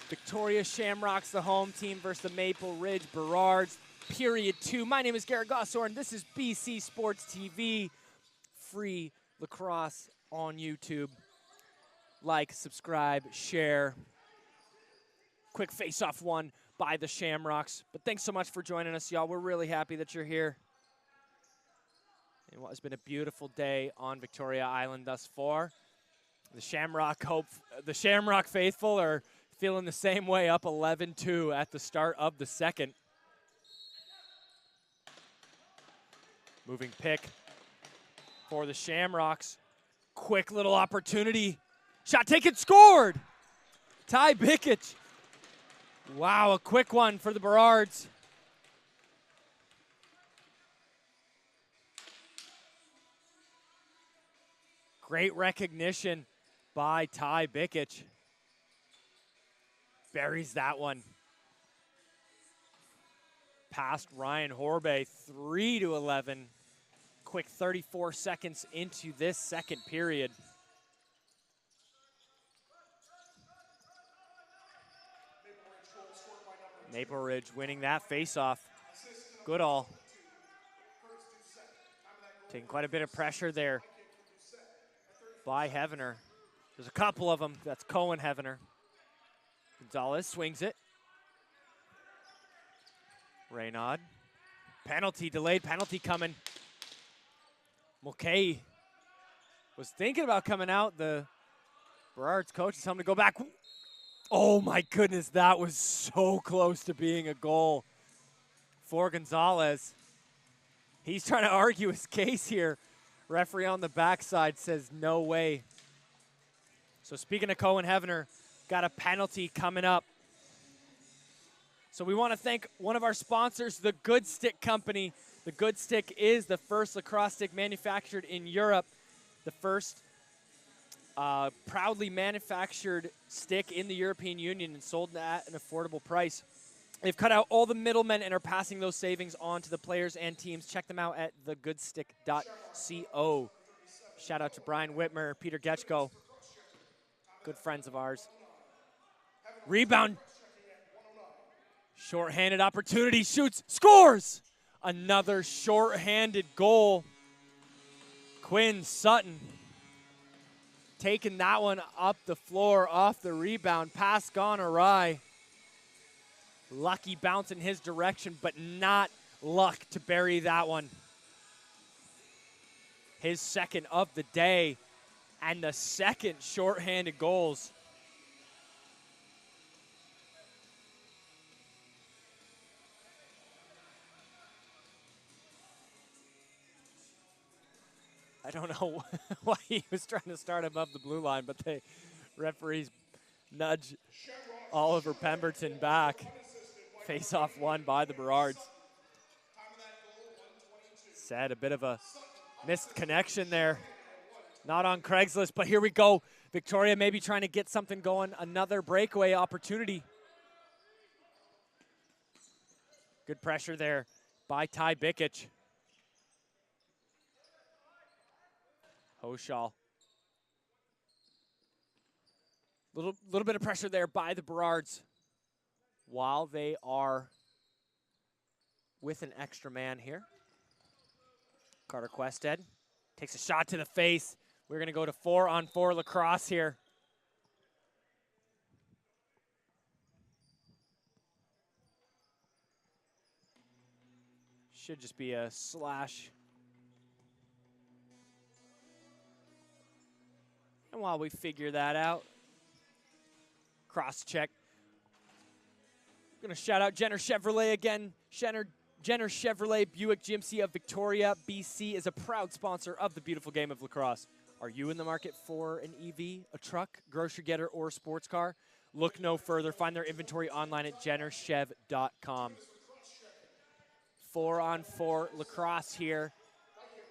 Victoria Shamrocks, the home team, versus the Maple Ridge Burrards, Period 2. My name is Garrett Gossorn. This is BC Sports TV. Free lacrosse on YouTube. Like, subscribe, share. Quick face-off one by the Shamrocks. But thanks so much for joining us, y'all. We're really happy that you're here. And what has been a beautiful day on Victoria Island thus far. The Shamrock faithful are feeling the same way, up 11-2 at the start of the second. Moving pick for the Shamrocks. Quick little opportunity. Shot taken, scored! Ty Bikic. Wow, a quick one for the Burrards. Great recognition by Ty Bikic. Buries that one. Past Ryan Horbe, 3-11. Quick 34 seconds into this second period. Maple Ridge winning that face-off. Goodall taking quite a bit of pressure there by Heavener. There's a couple of them. That's Cohen Heavener. Gonzalez swings it. Raynaud. Penalty, delayed penalty coming. Mulcahy was thinking about coming out. The Burrards coach is telling him to go back. Oh my goodness, that was so close to being a goal for Gonzalez. He's trying to argue his case here. Referee on the backside says no way. So speaking of Cohen Heavener, got a penalty coming up. So we want to thank one of our sponsors, the Good Stick Company. The Good Stick is the first lacrosse stick manufactured in Europe. The first proudly manufactured stick in the European Union and sold at an affordable price. They've cut out all the middlemen and are passing those savings on to the players and teams. Check them out at thegoodstick.co. Shout out to Brian Whitmer, Peter Getchko, good friends of ours. Rebound. Short-handed opportunity, shoots, scores! Another short-handed goal. Quinn Sutton taking that one up the floor off the rebound. Pass gone awry. Lucky bounce in his direction, but not luck to bury that one. His second of the day, and the second short-handed goals. I don't know why he was trying to start above the blue line, but the referees nudge Oliver Pemberton back. Face-off won by the Burrards. Sad, a bit of a missed connection there. Not on Craigslist, but here we go. Victoria maybe trying to get something going. Another breakaway opportunity. Good pressure there by Ty Bikic. Hoshall. Little bit of pressure there by the Burrards while they are with an extra man here. Carter Quested takes a shot to the face. We're going to go to 4-on-4 lacrosse here. Should just be a slash. And while we figure that out, cross check. I'm going to shout out Jenner Chevrolet again. Jenner Chevrolet Buick GMC of Victoria, BC is a proud sponsor of the beautiful game of lacrosse. Are you in the market for an EV, a truck, grocery getter, or a sports car? Look no further. Find their inventory online at jennerchev.com. 4-on-4 lacrosse here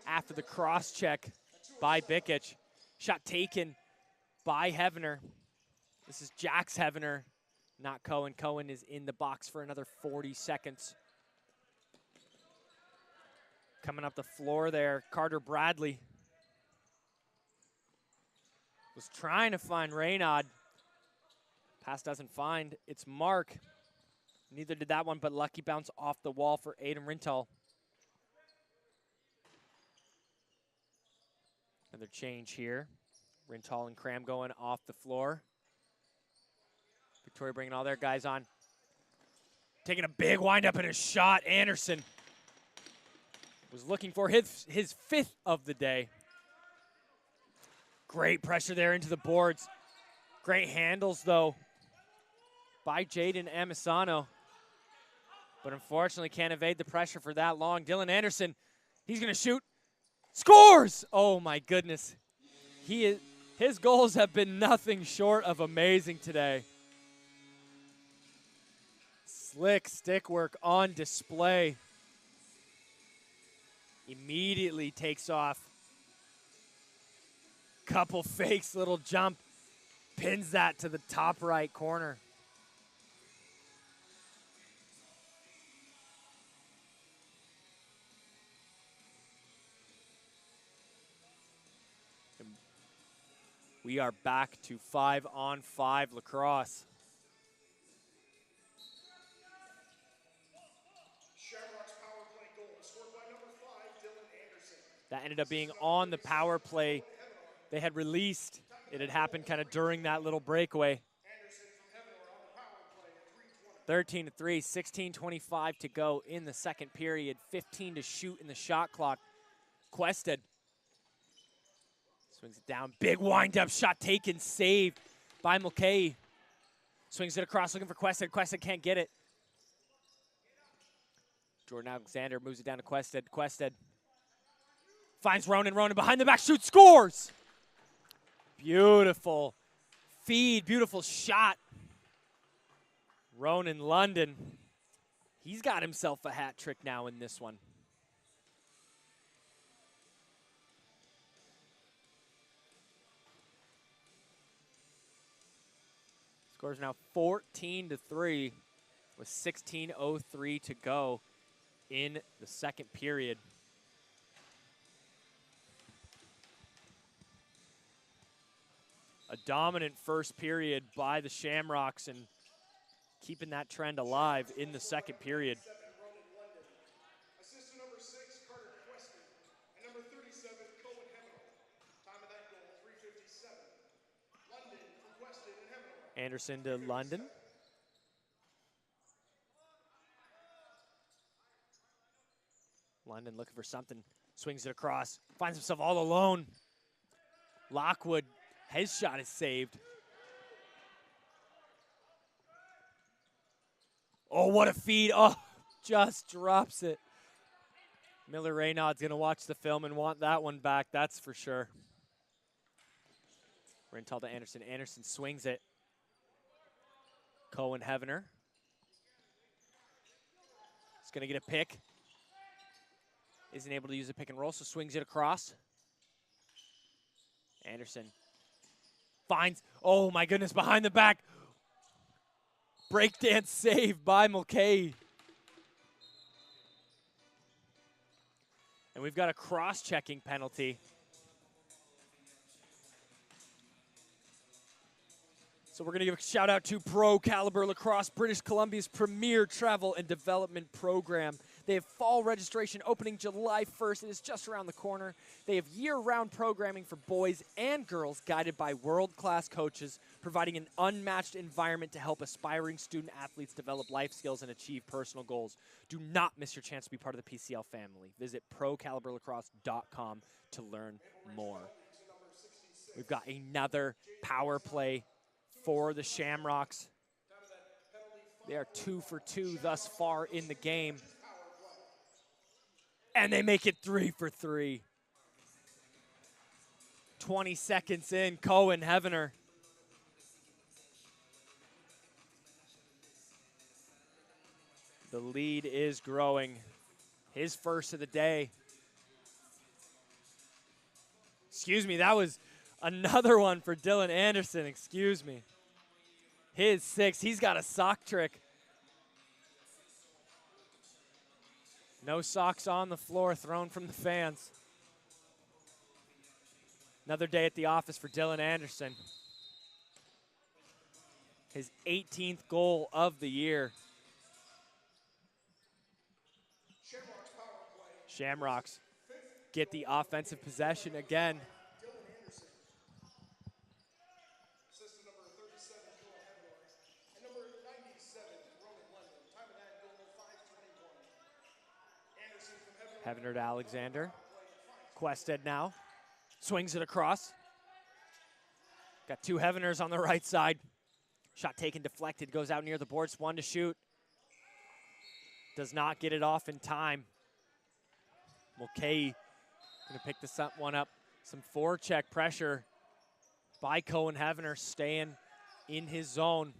after the cross check by Bikic. Shot taken by Heavener. This is Jax Heavener, not Cohen. Cohen is in the box for another 40 seconds. Coming up the floor there, Carter Bradley was trying to find Raynaud. Pass doesn't find. It's Mark. Neither did that one, but lucky bounce off the wall for Aiden Rintal. Another change here. Rintal and Cram going off the floor. Victoria bringing all their guys on. Taking a big windup and a shot. Anderson was looking for his fifth of the day. Great pressure there into the boards. Great handles, though, by Jaden Amisano. But unfortunately can't evade the pressure for that long. Dylan Anderson, he's going to shoot. Scores! Oh, my goodness. His goals have been nothing short of amazing today. Slick stick work on display. Immediately takes off. Couple fakes, little jump. Pins that to the top right corner. We are back to 5-on-5 lacrosse. Shamrocks power play goal scored by number 5, Dylan Anderson. That ended up being on the power play. They had released. It had happened kind of during that little breakaway. 13-3, 16:25 to go in the second period. 15 to shoot in the shot clock. Quested swings it down. Big wind-up shot taken, saved by Mulcahy. Swings it across looking for Quested. Quested can't get it. Jordan Alexander moves it down to Quested. Quested finds Ronan. Ronan behind the back, shoots, scores! Beautiful feed, beautiful shot. Ronan London, he's got himself a hat trick now in this one. Scores now 14-3 with 16:03 to go in the second period. A dominant first period by the Shamrocks and keeping that trend alive in the second period. Assistant number 6, Carter Quested, and number 37, Cohen Hemenor. Time of that goal, 3:57. London from Quested and Hemenor. Anderson to London. London looking for something, swings it across, finds himself all alone. Lockwood, his shot is saved. Oh, what a feed. Oh, just drops it. Miller Raynaud's going to watch the film and want that one back, that's for sure. Rintal to Anderson. Anderson swings it. Cohen Hevener. He's going to get a pick. Isn't able to use a pick and roll, so swings it across. Anderson finds, oh my goodness, behind the back. Breakdance save by Mulcahy. And we've got a cross-checking penalty. So we're going to give a shout out to Pro Caliber Lacrosse, British Columbia's premier travel and development program. They have fall registration opening July 1st. It is just around the corner. They have year-round programming for boys and girls guided by world-class coaches, providing an unmatched environment to help aspiring student athletes develop life skills and achieve personal goals. Do not miss your chance to be part of the PCL family. Visit procaliberlacrosse.com to learn more. We've got another power play for the Shamrocks. They are 2 for 2 thus far in the game. And they make it 3 for 3. 20 seconds in, Cohen Hevener. The lead is growing. His first of the day. Excuse me, that was another one for Dylan Anderson, excuse me. His 6th, he's got a sock trick. No socks on the floor, thrown from the fans. Another day at the office for Dylan Anderson. His 18th goal of the year. Shamrocks get the offensive possession again. Heavener to Alexander. Quested now. Swings it across. Got two Heaveners on the right side. Shot taken, deflected, goes out near the boards. One to shoot. Does not get it off in time. Mulcahy gonna pick this one up. Some forecheck pressure by Cohen Heavener, staying in his zone.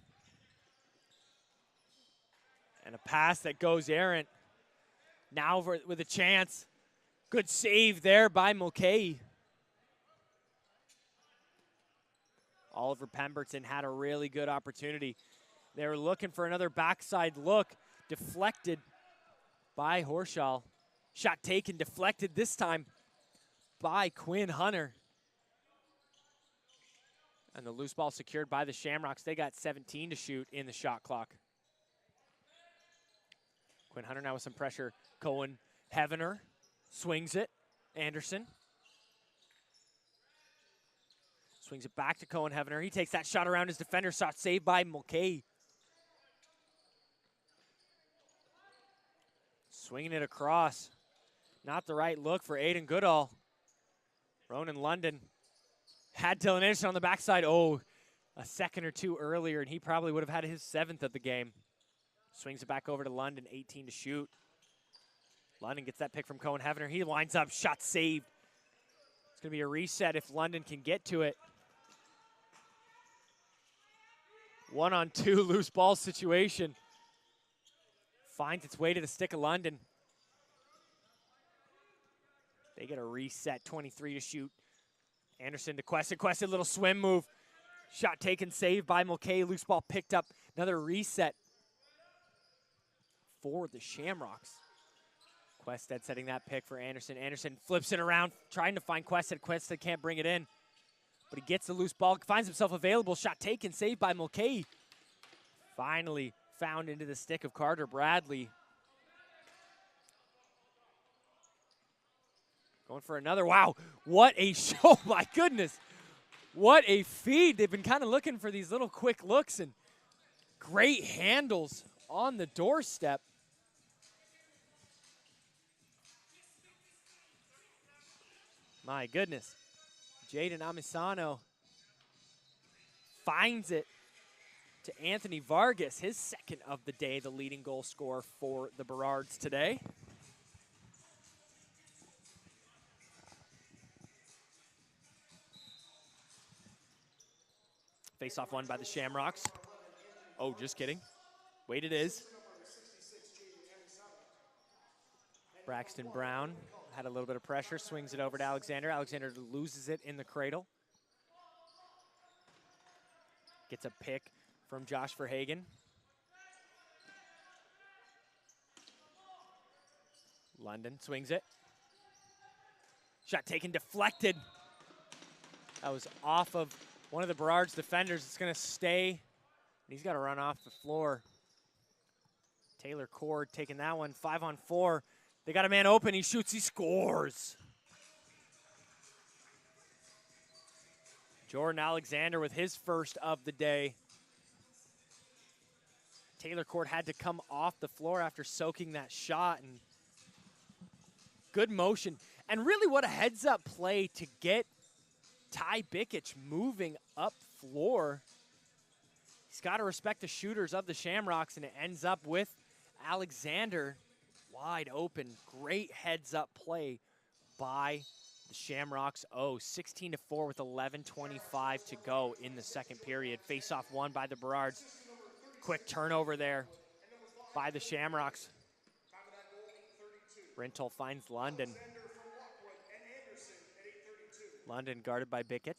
And a pass that goes errant. Now with a chance. Good save there by Mulcahy. Oliver Pemberton had a really good opportunity. They were looking for another backside look. Deflected by Horschel. Shot taken, deflected this time by Quinn Hunter. And the loose ball secured by the Shamrocks. They got 17 to shoot in the shot clock. Quinn Hunter now with some pressure. Cohen Heavener swings it. Anderson. Swings it back to Cohen Heavener. He takes that shot around his defender. Shot saved by Mulcahy. Swinging it across. Not the right look for Aiden Goodall. Ronan London had Dylan Anderson on the backside. Oh, a second or two earlier, and he probably would have had his 7th of the game. Swings it back over to London, 18 to shoot. London gets that pick from Cohen Heavener. He lines up, shot saved. It's going to be a reset if London can get to it. 1-on-2 loose ball situation. Finds its way to the stick of London. They get a reset, 23 to shoot. Anderson to Quested. Quested, little swim move. Shot taken, saved by Mulcahy. Loose ball picked up. Another reset for the Shamrocks. Quested setting that pick for Anderson. Anderson flips it around, trying to find Quested. Quested can't bring it in, but he gets the loose ball, finds himself available. Shot taken, saved by Mulcahy. Finally found into the stick of Carter Bradley. Going for another. Wow, what a show, my goodness. What a feed. They've been kind of looking for these little quick looks, and great handles on the doorstep. My goodness. Jaden Amisano finds it to Anthony Vargas, his 2nd of the day, the leading goal scorer for the Burrards today. Face-off won by the Shamrocks. Oh, just kidding. Wait, it is. Braxton Brown had a little bit of pressure, swings it over to Alexander. Alexander loses it in the cradle. Gets a pick from Josh Verhagen. London swings it. Shot taken, deflected. That was off of one of the Burrards defenders. It's going to stay. He's got to run off the floor. Taylor Cord taking that one, 5-on-4. They got a man open. He shoots. He scores. Jordan Alexander with his 1st of the day. Taylor Cord had to come off the floor after soaking that shot. And good motion. And really what a heads-up play to get Ty Bikic moving up floor. He's got to respect the shooters of the Shamrocks, and it ends up with Alexander wide open. Great heads-up play by the Shamrocks. 16-4 with 11:25 to go in the 2nd period. Face-off won by the Burrards. Quick turnover there by the Shamrocks. Rintel finds London. London guarded by Bikic.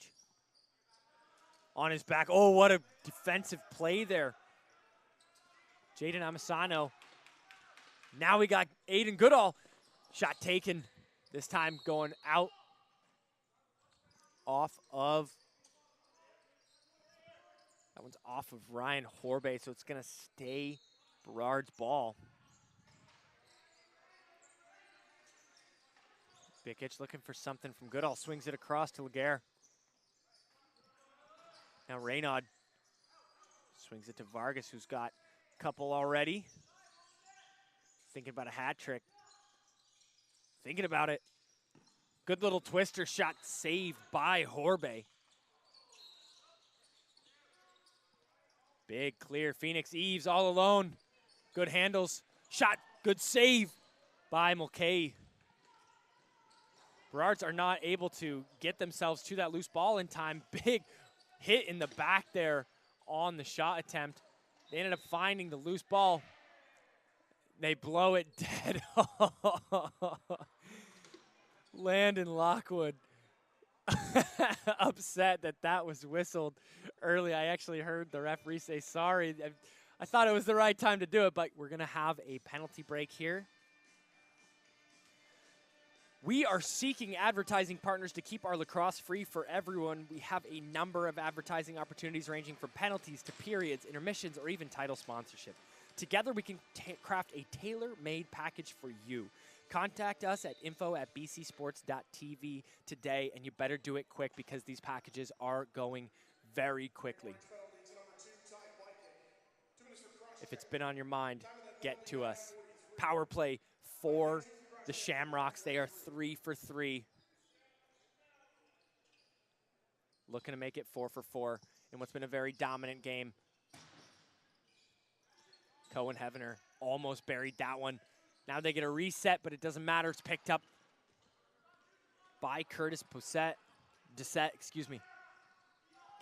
On his back. Oh, what a defensive play there. Jaden Amisano Now we got Aiden Goodall. Shot taken. This time going out off of, that one's off of Ryan Horbay, so it's going to stay Burrards' ball. Bikic looking for something from Goodall. Swings it across to Laguerre. Now Reynaud swings it to Vargas, who's got a couple already. Thinking about a hat trick. Thinking about it. Good little twister shot saved by Horbay. Big clear. Phoenix Eves all alone. Good handles. Shot. Good save by Mulcahy. Burrards are not able to get themselves to that loose ball in time. Big hit in the back there on the shot attempt. They ended up finding the loose ball. They blow it dead. Landon Lockwood upset that that was whistled early. I actually heard the referee say sorry. I thought it was the right time to do it, but we're going to have a penalty break here. We are seeking advertising partners to keep our lacrosse free for everyone. We have a number of advertising opportunities ranging from penalties to periods, intermissions, or even title sponsorship. Together, we can craft a tailor-made package for you. Contact us at info@bcsports.tv today, and you better do it quick because these packages are going very quickly. If it's been on your mind, get to us. Power play for the Shamrocks. They are 3 for 3. Looking to make it 4 for 4 in what's been a very dominant game. Cohen Heavener almost buried that one. Now they get a reset, but it doesn't matter. It's picked up by Curtis Dissett, excuse me.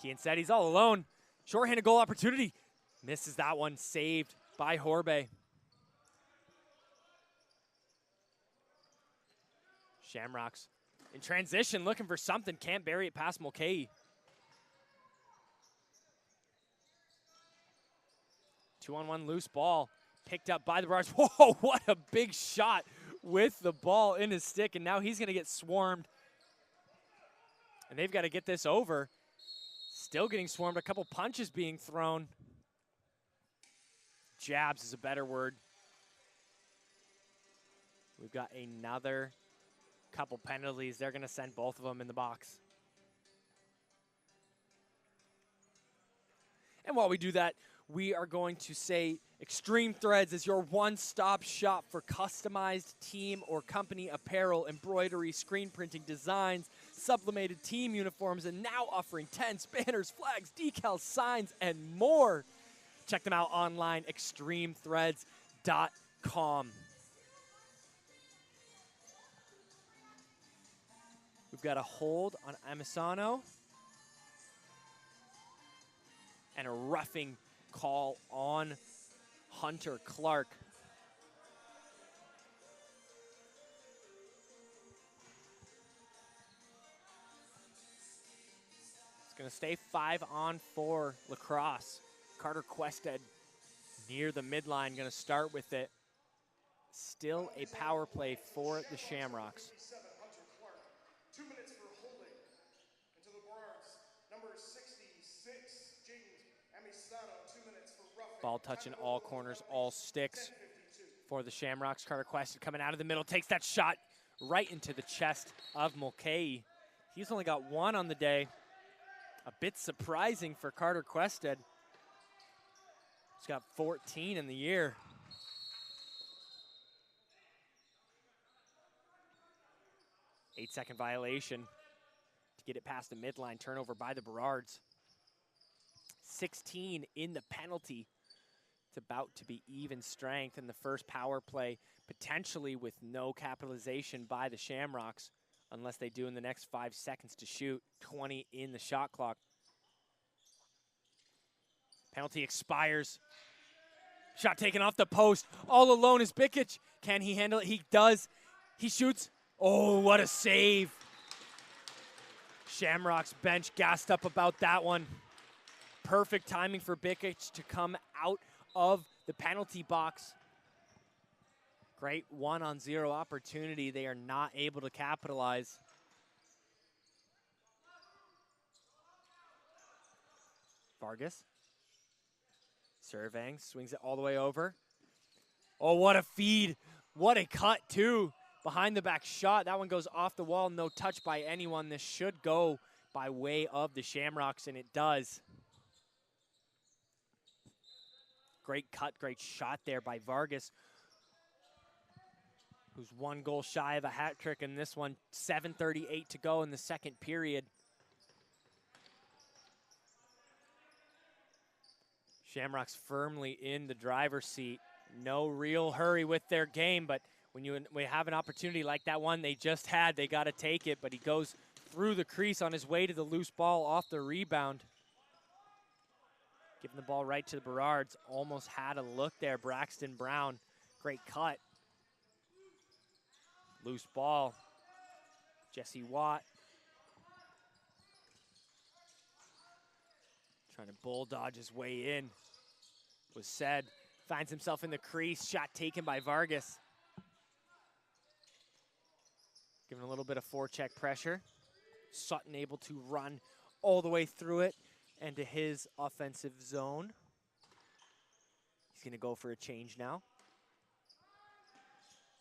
Kean said he's all alone. Shorthanded goal opportunity. Misses that one, saved by Horbay. Shamrocks in transition, looking for something. Can't bury it past Mulcahy. 2-on-1 loose ball. Picked up by the Burrards. Whoa, what a big shot with the ball in his stick. And now he's going to get swarmed. And they've got to get this over. Still getting swarmed. A couple punches being thrown. Jabs is a better word. We've got another couple penalties. They're going to send both of them in the box. And while we do that, we are going to say Extreme Threads is your one-stop shop for customized team or company apparel, embroidery, screen printing designs, sublimated team uniforms, and now offering tents, banners, flags, decals, signs, and more. Check them out online, extremethreads.com. We've got a hold on Amisano. And a roughing call on Hunter Clark. It's going to stay 5-on-4 lacrosse. Carter Quested near the midline, going to start with it. Still a power play for the Shamrocks. 2 minutes for holding. Into the Burrards, number 66, James Amisano, 2 minutes for roughing. Ball touching all corners, all sticks for the Shamrocks. Carter Quested coming out of the middle, takes that shot right into the chest of Mulcahy. He's only got 1 on the day. A bit surprising for Carter Quested. He's got 14 in the year. Eight-second violation to get it past the midline. Turnover by the Burrards. 16 in the penalty. It's about to be even strength in the first power play, potentially with no capitalization by the Shamrocks, unless they do in the next 5 seconds to shoot. 20 in the shot clock. Penalty expires. Shot taken off the post. All alone is Bikic. Can he handle it? He does. He shoots. Oh, what a save. Shamrocks bench gassed up about that one. Perfect timing for Bikic to come out of the penalty box. Great 1-on-0 opportunity. They are not able to capitalize. Vargas. Surveying, swings it all the way over. Oh, what a feed. What a cut, too. Behind the back shot. That one goes off the wall. No touch by anyone. This should go by way of the Shamrocks, and it does. Great cut, great shot there by Vargas, who's 1 goal shy of a hat trick in this one. 7:38 to go in the second period. Shamrocks firmly in the driver's seat. No real hurry with their game, but when we have an opportunity like that one they just had, they got to take it, but he goes through the crease on his way to the loose ball off the rebound. Giving the ball right to the Burrards. Almost had a look there, Braxton Brown. Great cut. Loose ball. Jesse Watt. Trying to bulldodge his way in. Was said. Finds himself in the crease. Shot taken by Vargas. Giving a little bit of forecheck pressure. Sutton able to run all the way through it and to his offensive zone. He's going to go for a change now.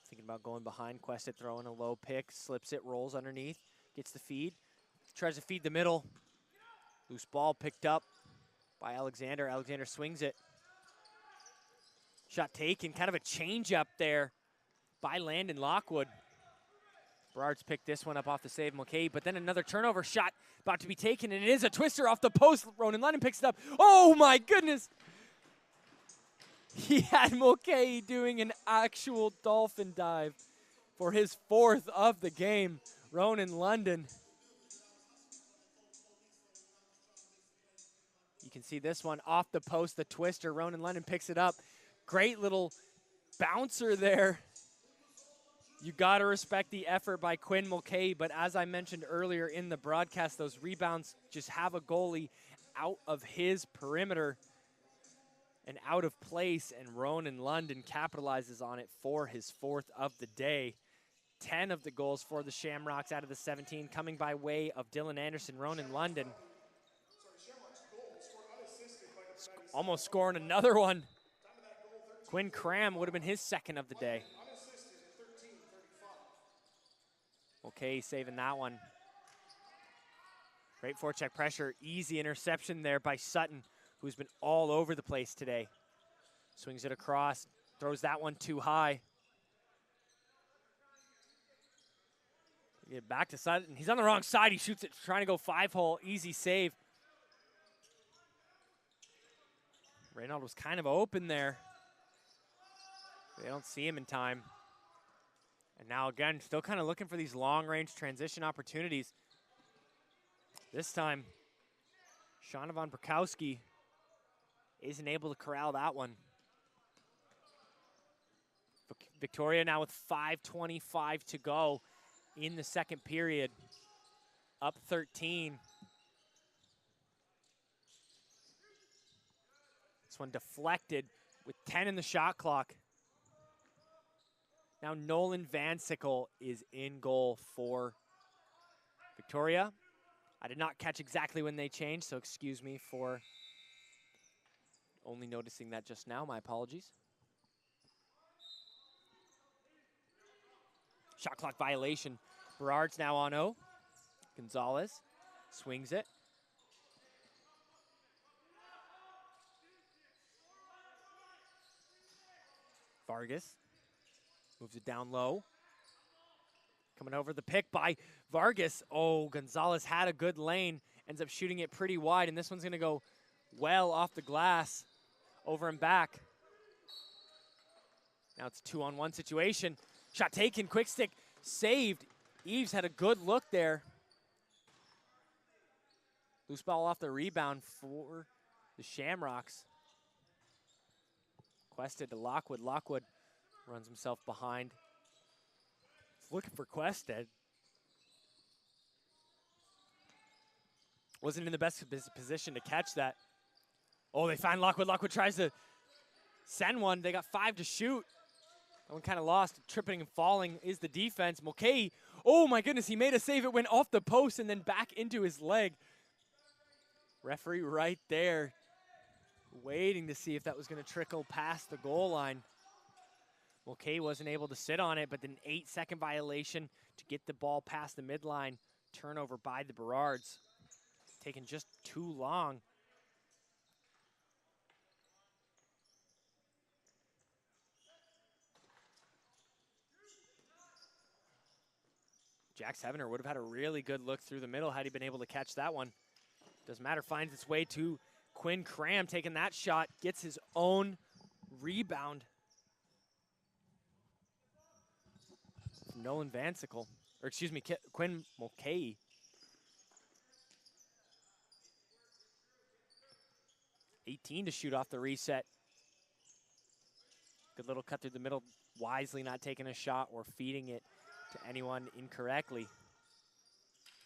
Thinking about going behind. Quested throwing a low pick. Slips it, rolls underneath. Gets the feed. Tries to feed the middle. Loose ball picked up by Alexander. Alexander swings it. Shot taken. Kind of a change up there by Landon Lockwood. Burrards picked this one up off the save, Mulcahy, but then another turnover shot about to be taken, and it is a twister off the post. Ronan London picks it up. Oh my goodness! He had Mulcahy doing an actual dolphin dive for his 4th of the game. Ronan London. You can see this one off the post, the twister. Ronan London picks it up. Great little bouncer there. You got to respect the effort by Quinn Mulcahy, but as I mentioned earlier in the broadcast, those rebounds just have a goalie out of his perimeter and out of place, and Ronan London capitalizes on it for his 4th of the day. 10 of the goals for the Shamrocks out of the 17 coming by way of Dylan Anderson. Ronan London almost scoring another one. Quinn Cram would have been his 2nd of the day. Okay, saving that one. Great forecheck pressure. Easy interception there by Sutton, who's been all over the place today. Swings it across. Throws that one too high. Get back to Sutton. He's on the wrong side. He shoots it, trying to go 5-hole. Easy save. Reynolds was kind of open there. They don't see him in time. And now again, still kind of looking for these long-range transition opportunities. This time, Shauna von Brokowski isn't able to corral that one. Victoria now with 5:25 to go in the second period. Up 13. This one deflected with 10 in the shot clock. Now Nolan Van Sickle is in goal for Victoria. I did not catch exactly when they changed, so excuse me for only noticing that just now. My apologies. Shot clock violation. Burrards now on O. Gonzalez swings it. Vargas moves it down low. Coming over the pick by Vargas. Oh, Gonzalez had a good lane. Ends up shooting it pretty wide, and this one's going to go well off the glass. Over and back. Now it's a 2-on-1 situation. Shot taken, quick stick, saved. Eves had a good look there. Loose ball off the rebound for the Shamrocks. Quested to Lockwood. Lockwood runs himself behind. He's looking for Quested. Wasn't in the best position to catch that. Oh, they find Lockwood. Lockwood tries to send one. They got 5 to shoot. That one kind of lost. Tripping and falling is the defense. Mulcahy, oh my goodness, he made a save. It went off the post and then back into his leg. Referee right there, waiting to see if that was going to trickle past the goal line. Mulcahy wasn't able to sit on it, but then 8-second violation to get the ball past the midline. Turnover by the Burrards. Taking just too long. Jax Hevener would have had a really good look through the middle had he been able to catch that one. Doesn't matter, finds its way to Quinn Cram, taking that shot, gets his own rebound. Nolan Vansicle, or excuse me, Quinn Mulcahy. $18 to shoot off the reset. Good little cut through the middle, wisely not taking a shot or feeding it to anyone incorrectly.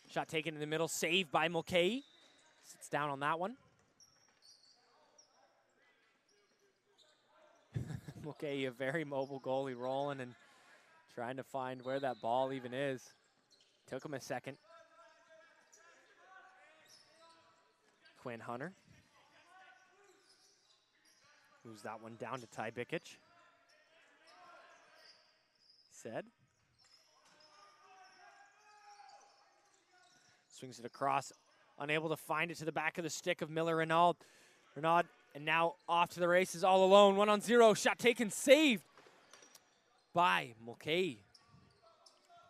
Shot taken in the middle, saved by Mulcahy. Sits down on that one. Mulcahy, a very mobile goalie, rolling and trying to find where that ball even is. Took him a second. Quinn Hunter moves that one down to Ty Bikic. Said. Swings it across, unable to find it to the back of the stick of Miller Renaud. Renaud, and now off to the races all alone. 1-on-0, shot taken, saved by Mulcahy.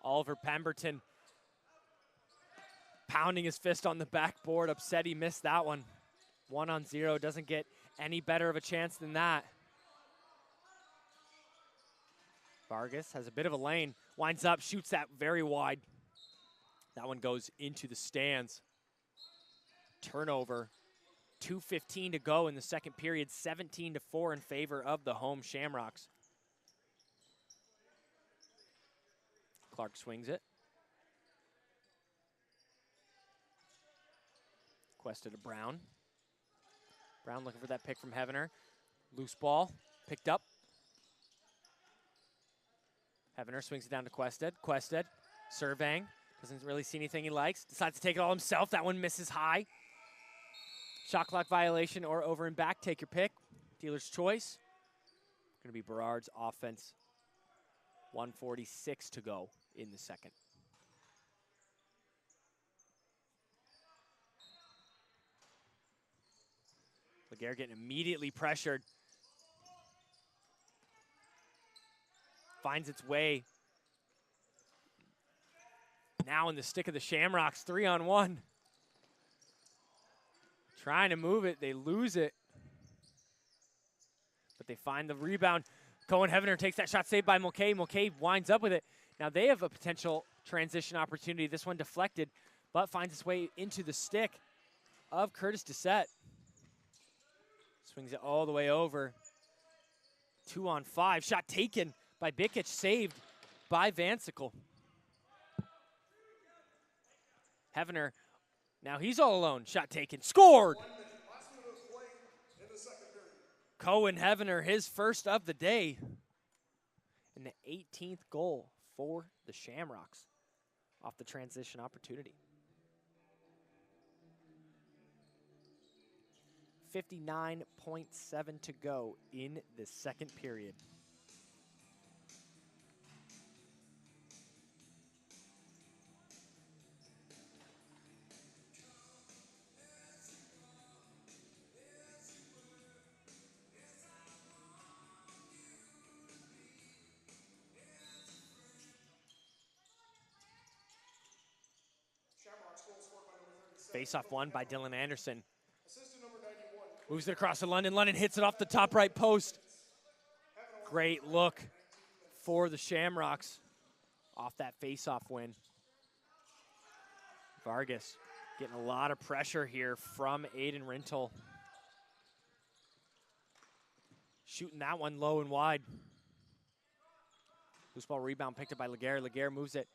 Oliver Pemberton pounding his fist on the backboard, upset he missed that one. 1-on-0, doesn't get any better of a chance than that. Vargas has a bit of a lane, winds up, shoots that very wide. That one goes into the stands. Turnover, 2:15 to go in the second period, 17-4 in favor of the home Shamrocks. Clark swings it. Quested to Brown. Brown looking for that pick from Hevener. Loose ball, picked up. Hevener swings it down to Quested. Quested, surveying. Doesn't really see anything he likes. Decides to take it all himself. That one misses high. Shot clock violation or over and back. Take your pick. Dealer's choice. Going to be Burrards offense. 1:46 to go in the second. Laguerre getting immediately pressured. Finds its way. Now in the stick of the Shamrocks, 3-on-1. Trying to move it, they lose it. But they find the rebound. Cohen Hevener takes that shot, saved by Mulcahy. Mulcahy winds up with it. Now they have a potential transition opportunity. This one deflected, but finds its way into the stick of Curtis Doucette. Swings it all the way over. 2-on-5. Shot taken by Bikic, saved by Vansicle. Hevener, now he's all alone. Shot taken, scored! Cohen Hevener, his first of the day. And the 18th goal for the Shamrocks off the transition opportunity. 59.7 to go in the second period. Face-off won by Dylan Anderson. Moves it across to London. London hits it off the top right post. Great look for the Shamrocks off that face-off win. Vargas getting a lot of pressure here from Aiden Rintel. Shooting that one low and wide. Loose ball rebound picked up by Laguerre. Laguerre moves it.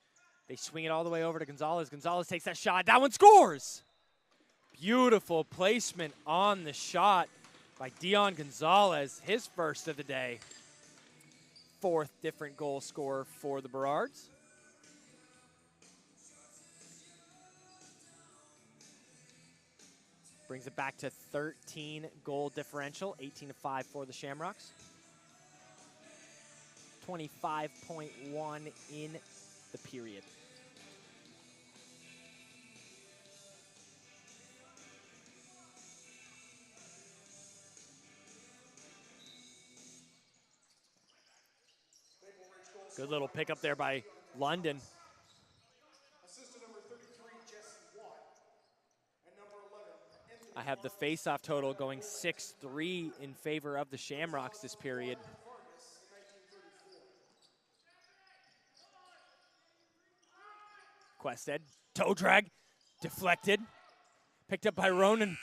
They swing it all the way over to Gonzalez. Gonzalez takes that shot. That one scores! Beautiful placement on the shot by Dion Gonzalez, his first of the day. 4th different goal scorer for the Burrards. Brings it back to 13 goal differential, 18-5 for the Shamrocks. 25.1 in the period. Good little pickup there by London. Assistant number 33, Jesse Watt. And number 11, I have the face-off total going 6-3 in favor of the Shamrocks this period. Quested, toe drag, deflected, picked up by Ronan.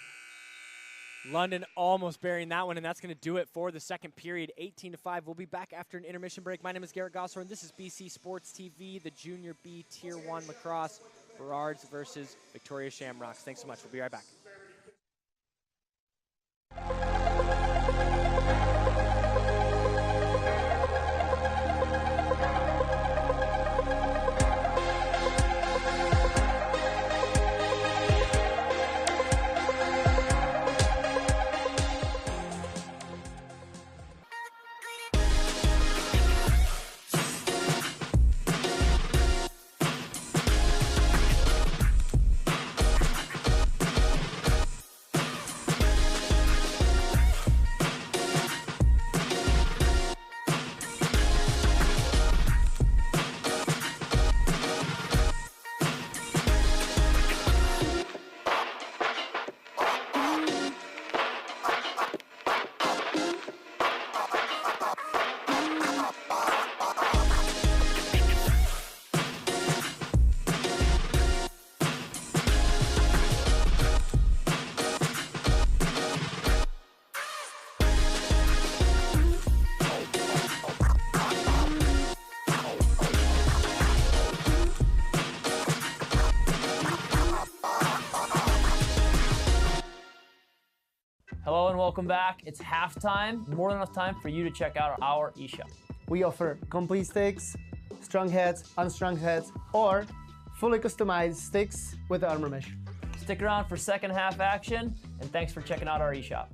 London almost burying that one, and that's going to do it for the second period, 18-5. We'll be back after an intermission break. My name is Garrett Gossler, and this is BC Sports TV, the Junior B Tier 1 lacrosse, Burrards versus Victoria Shamrocks. Thanks so much. We'll be right back. Hello and welcome back. It's halftime. More than enough time for you to check out our eShop. We offer complete sticks, strung heads, unstrung heads, or fully customized sticks with armor mesh. Stick around for second half action, and thanks for checking out our eShop.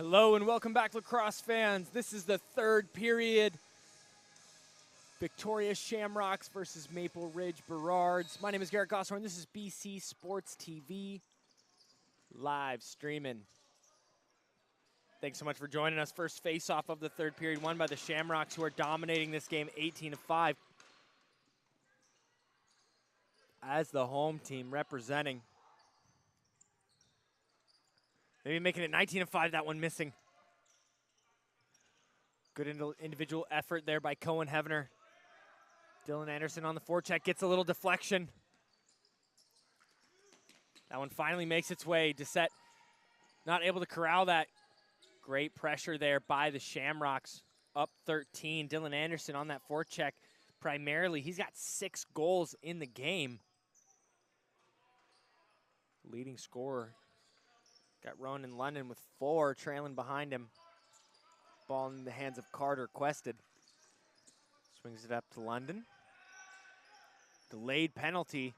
Hello and welcome back, lacrosse fans. This is the third period. Victoria Shamrocks versus Maple Ridge Burrards. My name is Garrett Gosshorn. This is BC Sports TV, live streaming. Thanks so much for joining us. First face-off of the third period, won by the Shamrocks, who are dominating this game 18-5. As the home team representing. Maybe making it 19-5, that one missing. Good individual effort there by Cohen Hevener. Dylan Anderson on the forecheck gets a little deflection. That one finally makes its way. Dissett not able to corral that. Great pressure there by the Shamrocks. Up 13. Dylan Anderson on that forecheck. Primarily, he's got 6 goals in the game. Leading scorer. Got Ronan London with 4, trailing behind him. Ball in the hands of Carter Quested. Swings it up to London. Delayed penalty.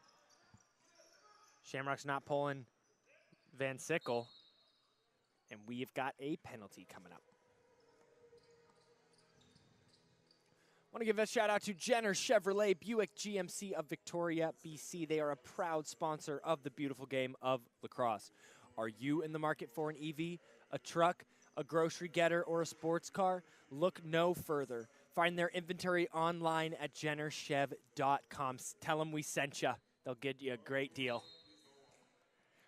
Shamrocks not pulling Van Sickle. And we have got a penalty coming up. I want to give a shout out to Jenner Chevrolet Buick GMC of Victoria, BC. They are a proud sponsor of the beautiful game of lacrosse. Are you in the market for an EV, a truck, a grocery getter, or a sports car? Look no further. Find their inventory online at jennerchev.com. Tell them we sent you. They'll get you a great deal.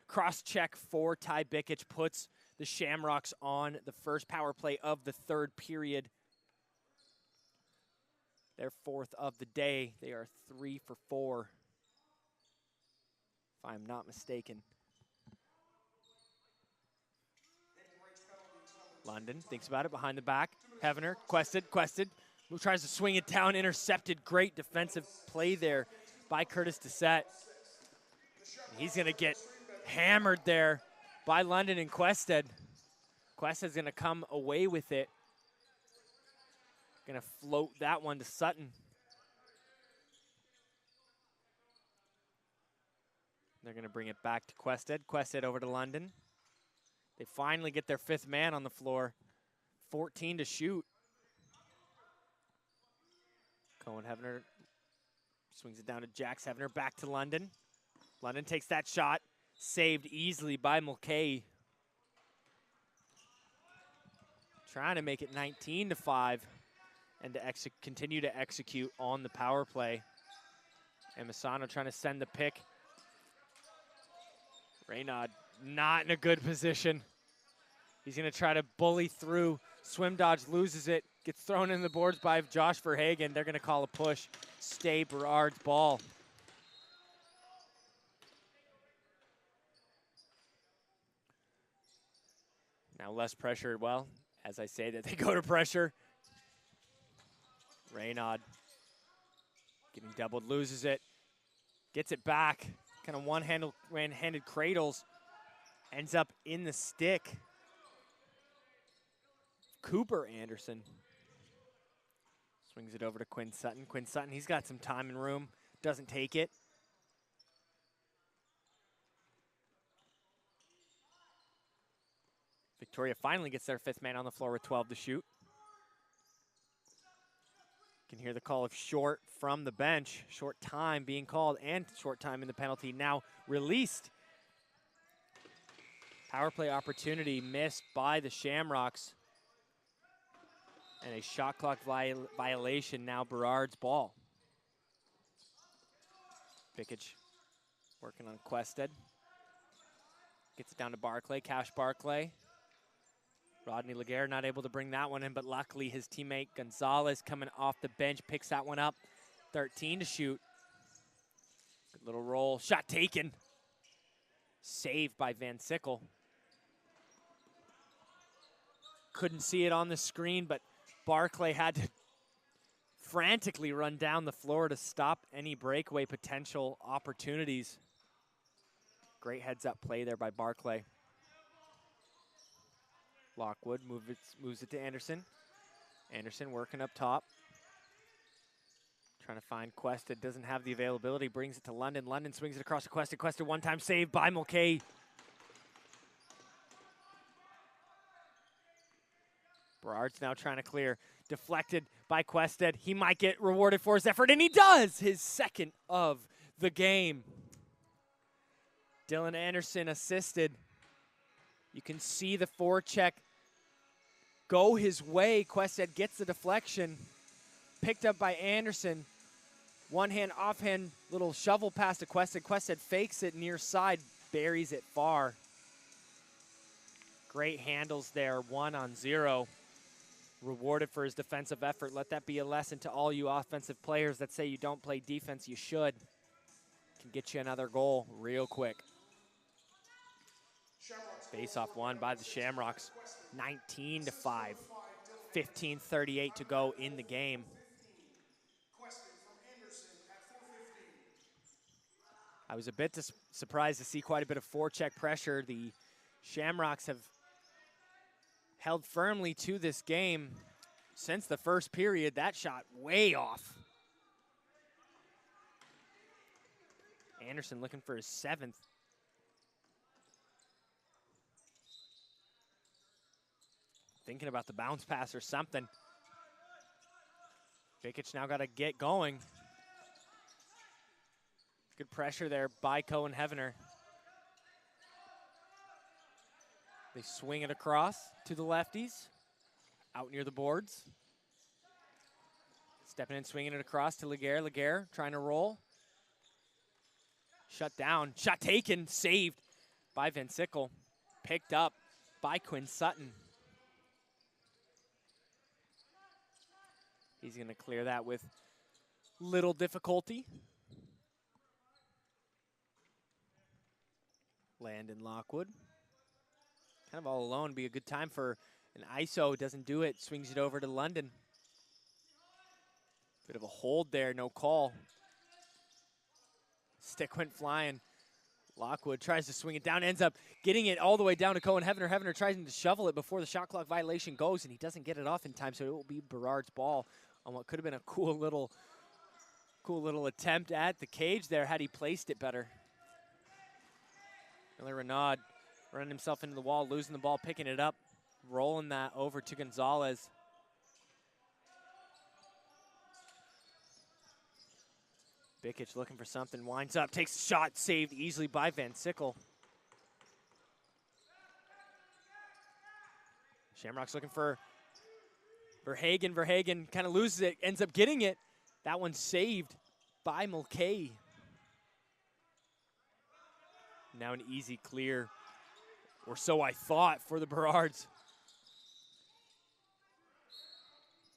Cross-check for Ty Bickich puts the Shamrocks on the first power play of the third period. Their 4th of the day. They are 3 for 4, if I'm not mistaken. London thinks about it behind the back. Hevener, Quested, who tries to swing it down, intercepted. Great defensive play there by Curtis Dissett. He's going to get hammered there by London and Quested. Quested's going to come away with it. Going to float that one to Sutton. They're going to bring it back to Quested. Quested over to London. They finally get their 5th man on the floor. 14 to shoot. Cohen Hevener swings it down to Jax Hevener. Back to London. London takes that shot. Saved easily by Mulcahy. Trying to make it 19-5 and to continue to execute on the power play. And Masano trying to send the pick. Reynaud not in a good position. He's going to try to bully through. Swim dodge, loses it. Gets thrown in the boards by Josh Verhagen. They're going to call a push. Stay Burrards ball. Now less pressure. Well, as I say that, they go to pressure. Reynaud getting doubled, loses it. Gets it back. Kind of one-handed cradles. Ends up in the stick. Cooper Anderson swings it over to Quinn Sutton. Quinn Sutton, he's got some time and room. Doesn't take it. Victoria finally gets their 5th man on the floor with 12 to shoot. You can hear the call of short from the bench. Short time being called and short time in the penalty now released. Power play opportunity missed by the Shamrocks. And a shot clock violation, now Burrards ball. Bickich working on Quested. Gets it down to Barclay, Cash Barclay. Rodney Laguerre not able to bring that one in, but luckily his teammate Gonzalez coming off the bench picks that one up. 13 to shoot. Good little roll, shot taken. Saved by Van Sickle. Couldn't see it on the screen, but Barclay had to frantically run down the floor to stop any breakaway potential opportunities. Great heads-up play there by Barclay. Lockwood moves it to Anderson. Anderson working up top. Trying to find Quested, doesn't have the availability, brings it to London. London swings it across to Quested. Quested one-time save by Mulcahy. Burrards now trying to clear. Deflected by Quested. He might get rewarded for his effort, and he does! His second of the game. Dylan Anderson assisted. You can see the forecheck go his way. Quested gets the deflection. Picked up by Anderson. One hand, offhand, little shovel pass to Quested. Quested fakes it near side, buries it far. Great handles there, 1-on-0. Rewarded for his defensive effort. Let that be a lesson to all you offensive players that say you don't play defense. You should. Can get you another goal real quick. Face-off won by the Shamrocks, 19-5. 15:38 to go in the game. I was a bit surprised to see quite a bit of forecheck pressure. The Shamrocks have held firmly to this game since the first period. That shot way off. Anderson looking for his 7th. Thinking about the bounce pass or something. Bikic now got to get going. Good pressure there by Cohen Heavener. They swing it across to the lefties. Out near the boards. Stepping in, swinging it across to Laguerre. Laguerre trying to roll. Shut down. Shot taken. Saved by Van Sickle. Picked up by Quinn Sutton. He's going to clear that with little difficulty. Landon Lockwood. Kind of all alone. Be a good time for an ISO. Doesn't do it. Swings it over to London. Bit of a hold there. No call. Stick went flying. Lockwood tries to swing it down. Ends up getting it all the way down to Cohen Heavener. Heavener tries to shovel it before the shot clock violation goes, and he doesn't get it off in time, so it will be Burrard's ball on what could have been a cool little attempt at the cage there had he placed it better. Miller Renaud running himself into the wall, losing the ball, picking it up, rolling that over to Gonzalez. Bikic looking for something, winds up, takes a shot, saved easily by Van Sickle. Shamrocks looking for Verhagen. Verhagen kind of loses it, ends up getting it. That one's saved by Mulcahy. Now an easy clear, or so I thought, for the Burrards.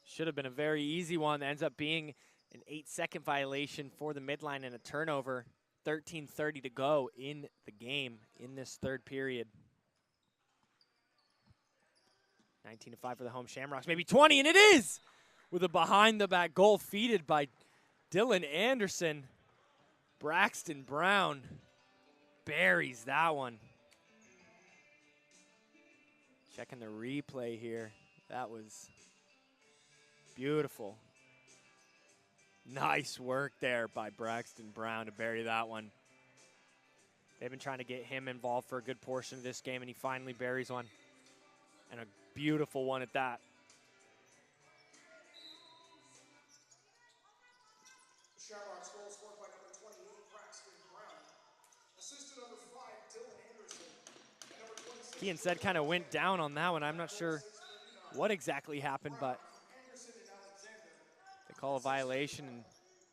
Should have been a very easy one. That ends up being an 8-second violation for the midline and a turnover. 13:30 to go in the game in this third period. 19-5 for the home Shamrocks, maybe 20, and it is! With a behind-the-back goal feeded by Dylan Anderson. Braxton Brown buries that one. Checking the replay here. That was beautiful. Nice work there by Braxton Brown to bury that one. They've been trying to get him involved for a good portion of this game, and he finally buries one. And a beautiful one at that. Shamrocks goal scored by number 28, Braxton Brown. Assisted number 5, Dylan Anderson. And number 26. Kean said kind of went down on that one. I'm not sure what exactly happened, but they call a violation and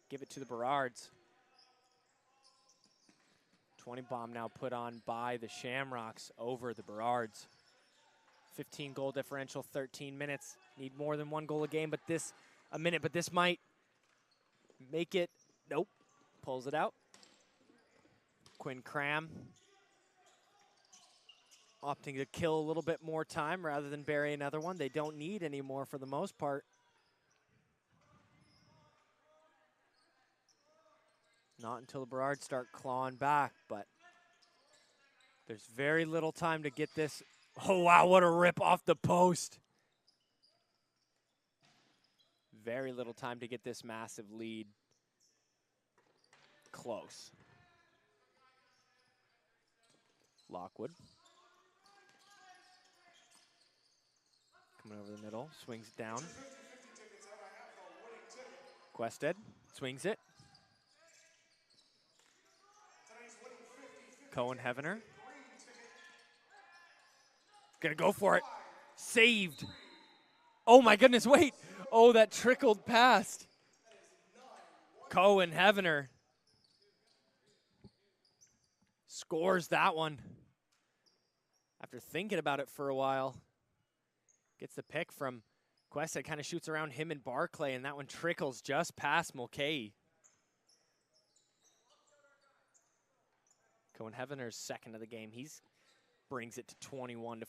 give it to the Burrards. 20 bomb now put on by the Shamrocks over the Burrards. 15 goal differential, 13 minutes. Need more than one goal a game, but this might make it. Nope. Pulls it out. Quinn Cram opting to kill a little bit more time rather than bury another one. They don't need any more for the most part. Not until the Burrards start clawing back, but there's very little time to get this. Oh, wow, what a rip off the post. Very little time to get this massive lead close. Lockwood. Coming over the middle, swings it down. Quested, swings it. Cohen Heavener. Gonna go for it. Saved. Oh my goodness, wait. Oh, that trickled past. Cohen Heavener scores that one. After thinking about it for a while. Gets the pick from Quested, kind of shoots around him and Barclay, and that one trickles just past Mulcahy. Cohen Heavener's second of the game. He's brings it to 21-5.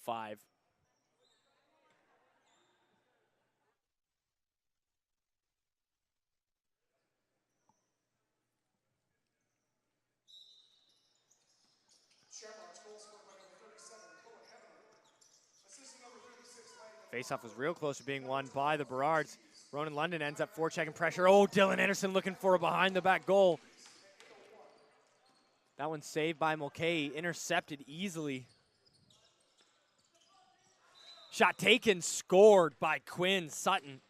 Shamrocks goal scored by number 37, Cohen Heavener. Assistant number 36, Faceoff was real close to being won by the Burrards. Ronan London ends up forechecking pressure. Oh, Dylan Anderson looking for a behind-the-back goal. That one saved by Mulcahy, intercepted easily. Shot taken, scored by Quinn Sutton.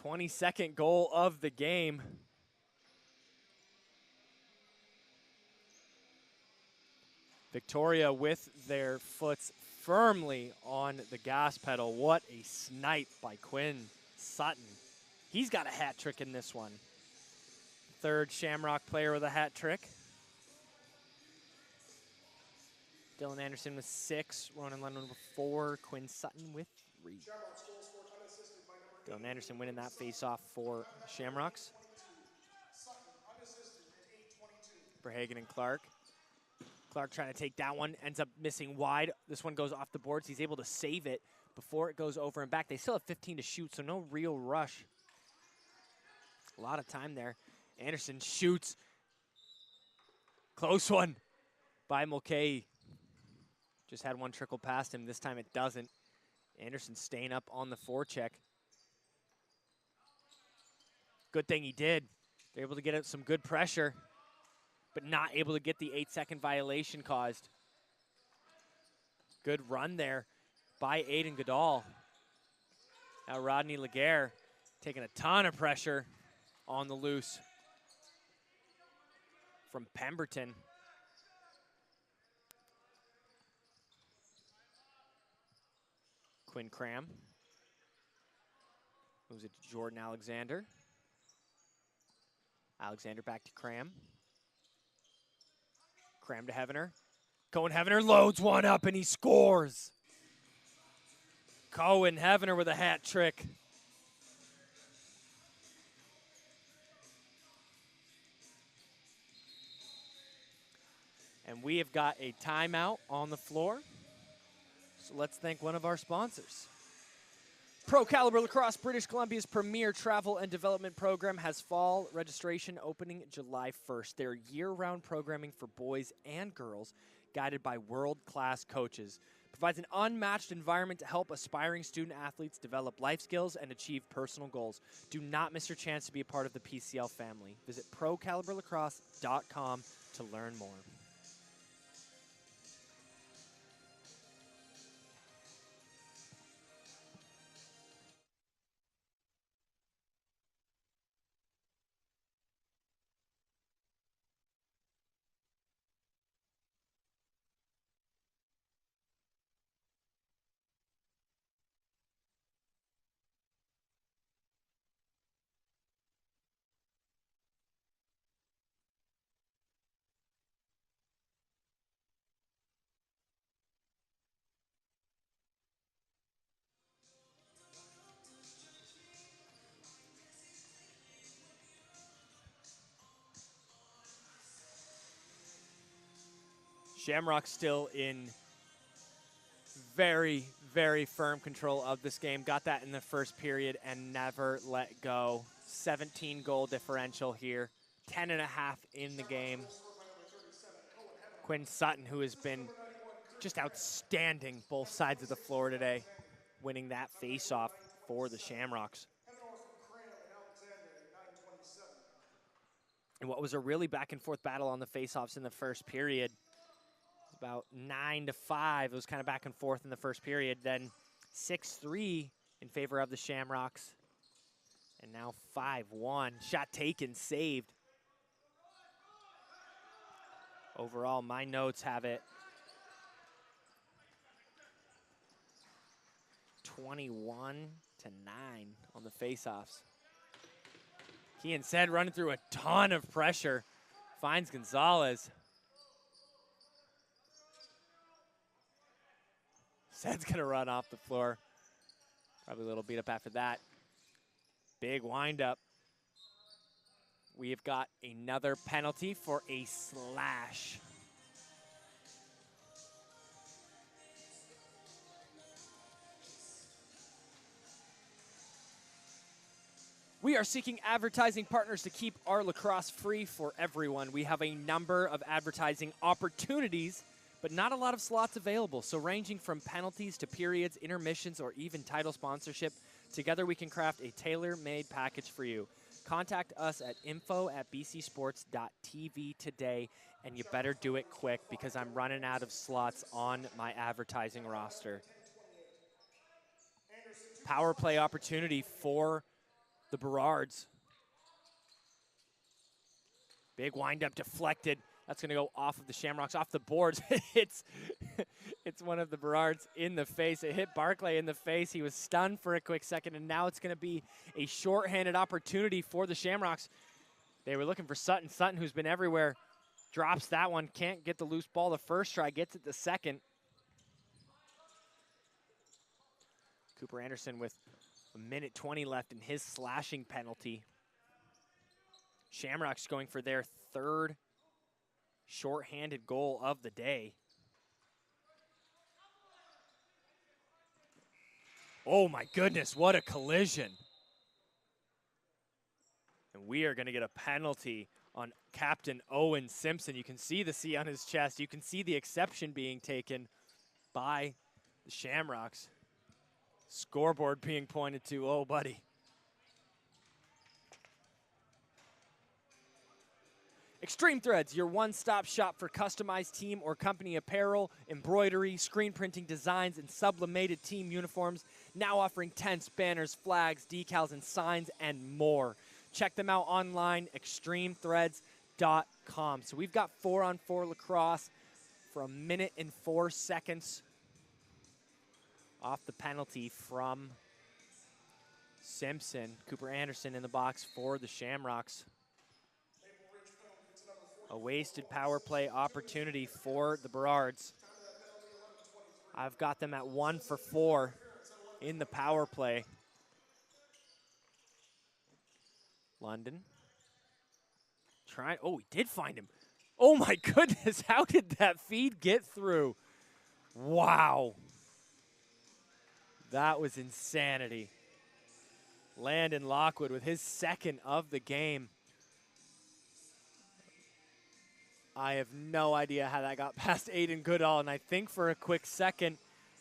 22nd goal of the game. Victoria with their foots firmly on the gas pedal. What a snipe by Quinn Sutton. He's got a hat trick in this one. Third Shamrock player with a hat trick. Dylan Anderson with 6, Ronan London with 4, Quinn Sutton with 3. Dylan Anderson winning that face-off for Shamrocks. Verhagen and Clark. Clark trying to take that one, ends up missing wide. This one goes off the boards. He's able to save it before it goes over and back. They still have 15 to shoot, so no real rush. A lot of time there. Anderson shoots. Close one by Mulcahy. Just had one trickle past him. This time it doesn't. Anderson staying up on the forecheck. Good thing he did. They're able to get out some good pressure, but not able to get the 8-second violation caused. Good run there by Aiden Goodall. Now Rodney Laguerre taking a ton of pressure on the loose from Pemberton. Quinn Cram moves it to Jordan Alexander. Alexander back to Cram. Cram to Heavener. Cohen Heavener loads one up and he scores. Cohen Heavener with a hat trick. And we have got a timeout on the floor. So let's thank one of our sponsors. Pro Caliber Lacrosse, British Columbia's premier travel and development program, has fall registration opening July 1st. Their year-round programming for boys and girls, guided by world-class coaches, provides an unmatched environment to help aspiring student athletes develop life skills and achieve personal goals. Do not miss your chance to be a part of the PCL family. Visit procaliberlacrosse.com to learn more. Shamrocks still in very, very firm control of this game. Got that in the first period and never let go. 17 goal differential here. 10.5 in the game. Quinn Sutton, who has been just outstanding both sides of the floor today, winning that face-off for the Shamrocks. And what was a really back-and-forth battle on the face-offs in the first period. about 9-5. It was kind of back and forth in the first period. Then 6-3 in favor of the Shamrocks. And now 5-1. Shot taken, saved. Overall, my notes have it 21-9 on the faceoffs. Kean said running through a ton of pressure. Finds Gonzalez. Said's gonna run off the floor. Probably a little beat up after that. Big windup. We have got another penalty for a slash. We are seeking advertising partners to keep our lacrosse free for everyone. We have a number of advertising opportunities, but not a lot of slots available. So ranging from penalties to periods, intermissions, or even title sponsorship, together we can craft a tailor-made package for you. Contact us at info@bcsports.tv today, and you better do it quick because I'm running out of slots on my advertising roster. Power play opportunity for the Burrards. Big windup deflected. That's going to go off of the Shamrocks, off the boards. it's one of the Burrards in the face. It hit Barclay in the face. He was stunned for a quick second, and now it's going to be a shorthanded opportunity for the Shamrocks. They were looking for Sutton. Sutton, who's been everywhere, drops that one. Can't get the loose ball the first try, gets it the second. Cooper Anderson with 1:20 left in his slashing penalty. Shamrocks going for their third shorthanded goal of the day. Oh my goodness, what a collision. And we are going to get a penalty on Captain Owen Simpson. You can see the C on his chest. You can see the exception being taken by the Shamrocks. Scoreboard being pointed to, oh buddy. Extreme Threads, your one-stop shop for customized team or company apparel, embroidery, screen printing designs, and sublimated team uniforms. Now offering tents, banners, flags, decals, and signs, and more. Check them out online, extremethreads.com. So we've got 4-on-4 lacrosse for 1 minute and 4 seconds. Off the penalty from Simpson. Cooper Anderson in the box for the Shamrocks. A wasted power play opportunity for the Burrards. I've got them at 1 for 4 in the power play. London. Oh, he did find him. Oh my goodness, how did that feed get through? Wow. That was insanity. Landon Lockwood with his second of the game. I have no idea how that got past Aiden Goodall, and I think for a quick second,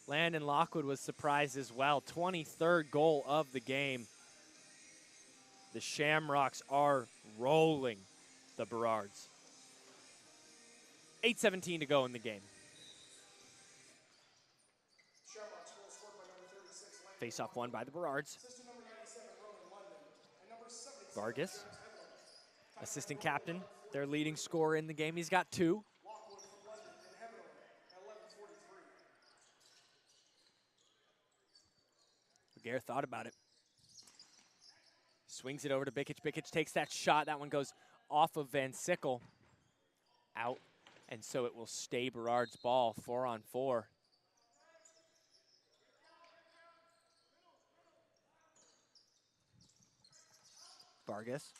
Landon Lockwood was surprised as well. 23rd goal of the game. The Shamrocks are rolling the Burrards. 8:17 to go in the game. Face-off won by the Burrards. Vargas, assistant captain, their leading scorer in the game. He's got 2. Gare thought about it. Swings it over to Bikic. Bikic takes that shot. That one goes off of Van Sickle. Out. And so it will stay Burrard's ball, 4-on-4. Vargas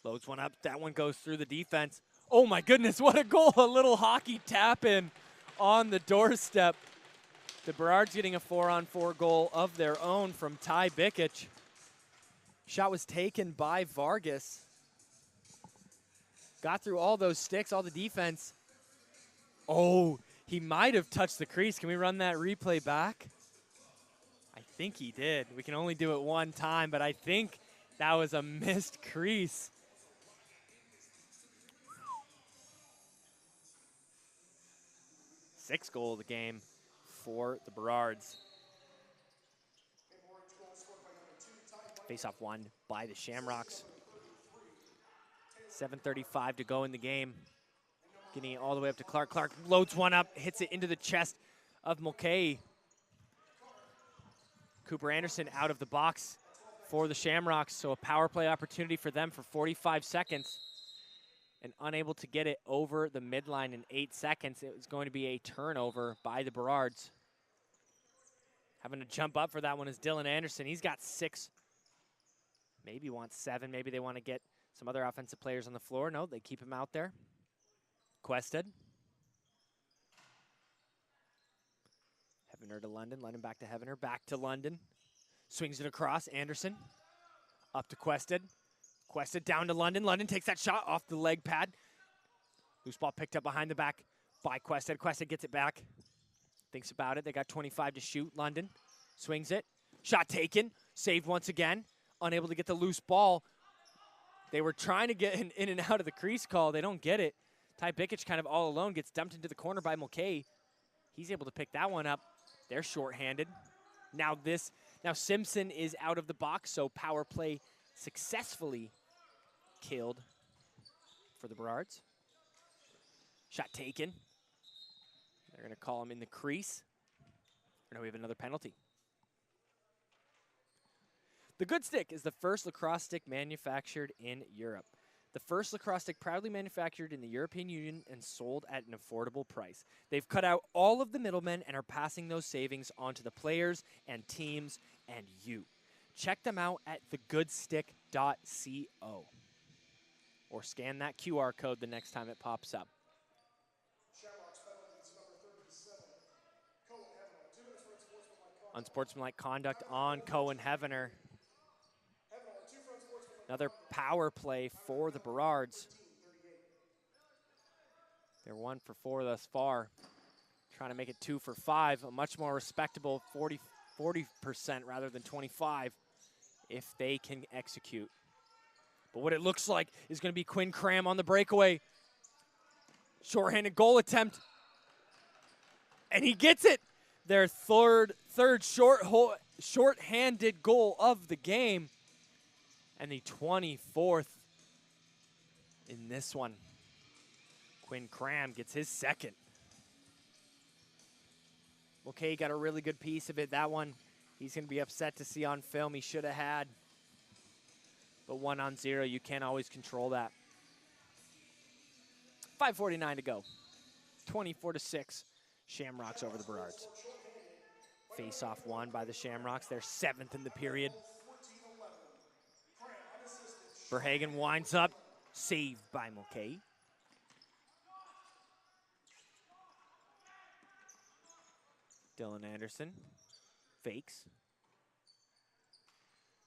loads one up. That one goes through the defense. Oh my goodness, what a goal. A little hockey tap in on the doorstep. The Burrards getting a 4-on-4 goal of their own from Ty Bikic. Shot was taken by Vargas. Got through all those sticks, all the defense. Oh, he might have touched the crease. Can we run that replay back? I think he did. We can only do it one time, but I think that was a missed crease. sixth goal of the game for the Burrards. Face-off won by the Shamrocks. 7:35 to go in the game. Getting it all the way up to Clark. Clark loads one up, hits it into the chest of Mulcahy. Cooper Anderson out of the box for the Shamrocks, so a power play opportunity for them for 45 seconds. And unable to get it over the midline in 8 seconds. It was going to be a turnover by the Burrards. Having to jump up for that one is Dylan Anderson. He's got 6, maybe wants 7. Maybe they want to get some other offensive players on the floor. No, they keep him out there. Quested. Heavener to London. London back to Heavener. Back to London. Swings it across. Anderson. Up to Quested. Quested down to London. London takes that shot off the leg pad. Loose ball picked up behind the back by Quested. Quested gets it back. Thinks about it. They got 25 to shoot. London swings it. Shot taken. Saved once again. Unable to get the loose ball. They were trying to get in and out of the crease call. They don't get it. Ty Bikic kind of all alone gets dumped into the corner by Mulcahy. He's able to pick that one up. They're shorthanded. Now Simpson is out of the box, so power play successfully killed for the Burrards. Shot taken. They're going to call him in the crease. Now we have another penalty. The Good Stick is the first lacrosse stick manufactured in Europe. The first lacrosse stick proudly manufactured in the European Union and sold at an affordable price. They've cut out all of the middlemen and are passing those savings on to the players and teams and you. Check them out at thegoodstick.co or scan that QR code the next time it pops up. Unsportsmanlike conduct on Cohen Heavener. Another power play for the Burrards. They're 1 for 4 thus far. Trying to make it 2 for 5. A much more respectable 40% rather than 25 if they can execute. But what it looks like is going to be Quinn Cram on the breakaway. Shorthanded goal attempt. And he gets it. Their third short-handed goal of the game. And the 24th in this one. Quinn Cram gets his second. Okay, got a really good piece of it. That one, he's going to be upset to see on film. He should have had. But 1-on-0, you can't always control that. 5:49 to go. 24-6. Shamrocks over the Burrards. Face-off won by the Shamrocks. They're 7th in the period. Verhagen winds up. Saved by Mulcahy. Dylan Anderson fakes.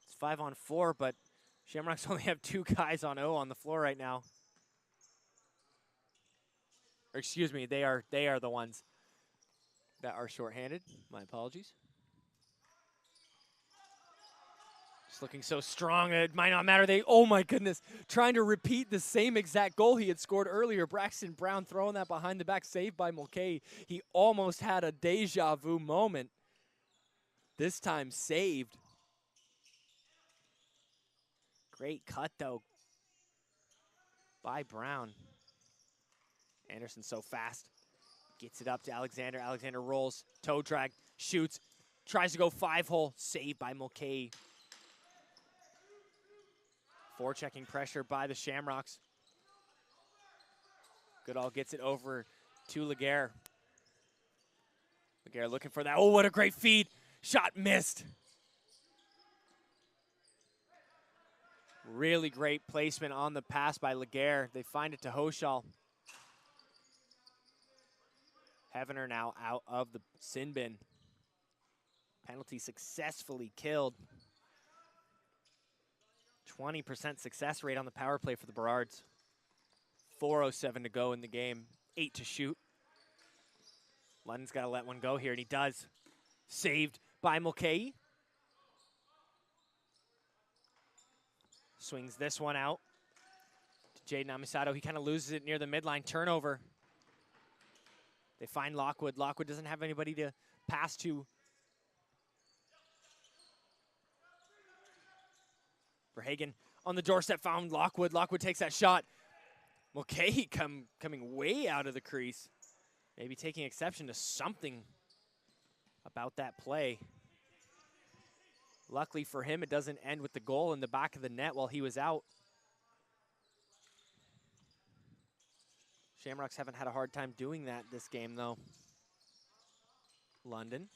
It's 5-on-4, but Shamrocks only have 2 guys on O on the floor right now. Or excuse me, they are the ones that are shorthanded. My apologies. Just looking so strong, it might not matter. Oh my goodness, trying to repeat the same exact goal he had scored earlier. Braxton Brown throwing that behind the back, saved by Mulcahy. He almost had a deja vu moment. This time saved. Great cut though by Brown. Anderson so fast. Gets it up to Alexander. Alexander rolls, toe drag, shoots, tries to go 5-hole, saved by Mulcahy. Forechecking pressure by the Shamrocks. Goodall gets it over to Laguerre. Laguerre looking for that. Oh, what a great feed. Shot missed. Really great placement on the pass by Laguerre. They find it to Hoschel. Heavener now out of the sin bin. Penalty successfully killed. 20% success rate on the power play for the Burrards. 4:07 to go in the game. 8 to shoot. London's got to let one go here, and he does. Saved by Mulcahy. Swings this one out to Jaden Amisato. He kind of loses it near the midline. Turnover. They find Lockwood. Lockwood doesn't have anybody to pass to. Verhagen on the doorstep found Lockwood. Lockwood takes that shot. Mulcahy coming way out of the crease. Maybe taking exception to something about that play. Luckily for him, it doesn't end with the goal in the back of the net while he was out. Shamrocks haven't had a hard time doing that this game, though. London,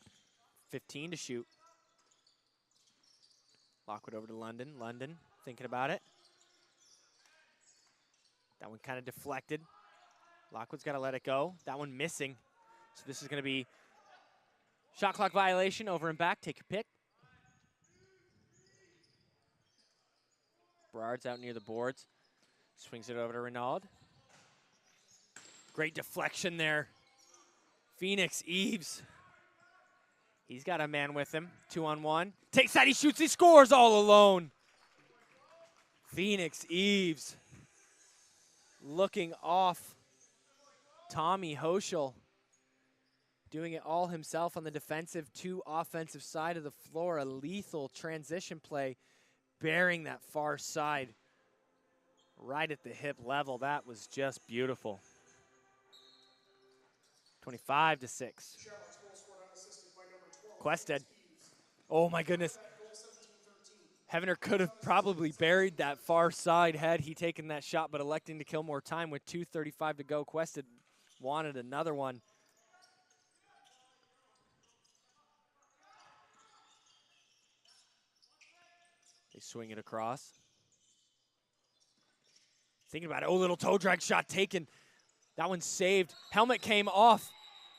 15 to shoot. Lockwood over to London. London thinking about it. That one kind of deflected. Lockwood's got to let it go. That one missing. So this is going to be shot clock violation, over and back. Take your pick. Burrards out near the boards. Swings it over to Renaud. Great deflection there. Phoenix Eves. He's got a man with him. 2-on-1. Takes that, he shoots, he scores all alone. Phoenix Eves looking off. Tommy Hoschel doing it all himself on the defensive to offensive side of the floor. A lethal transition play, bearing that far side right at the hip level. That was just beautiful. 25-6. Quested. Oh my goodness. Heavener could have probably buried that far side had he taken that shot, but electing to kill more time with 2:35 to go. Quested wanted another one. They swing it across. Thinking about it. Oh, little toe drag shot taken. That one saved. Helmet came off,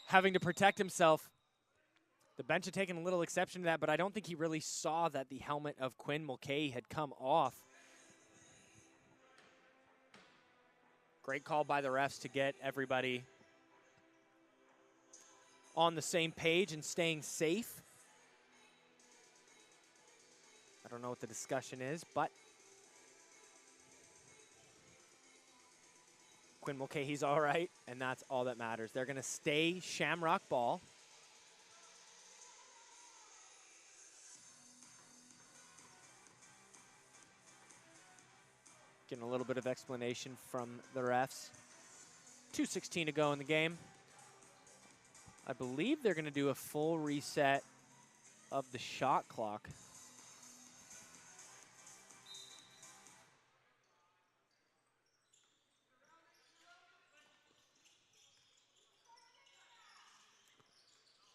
having to protect himself. The bench had taken a little exception to that, but I don't think he really saw that the helmet of Quinn Mulcahy had come off. Great call by the refs to get everybody on the same page and staying safe. I don't know what the discussion is, but Quinn Mulcahy's all right, and that's all that matters. They're going to stay Shamrock ball. Getting a little bit of explanation from the refs. 2:16 to go in the game. I believe they're going to do a full reset of the shot clock.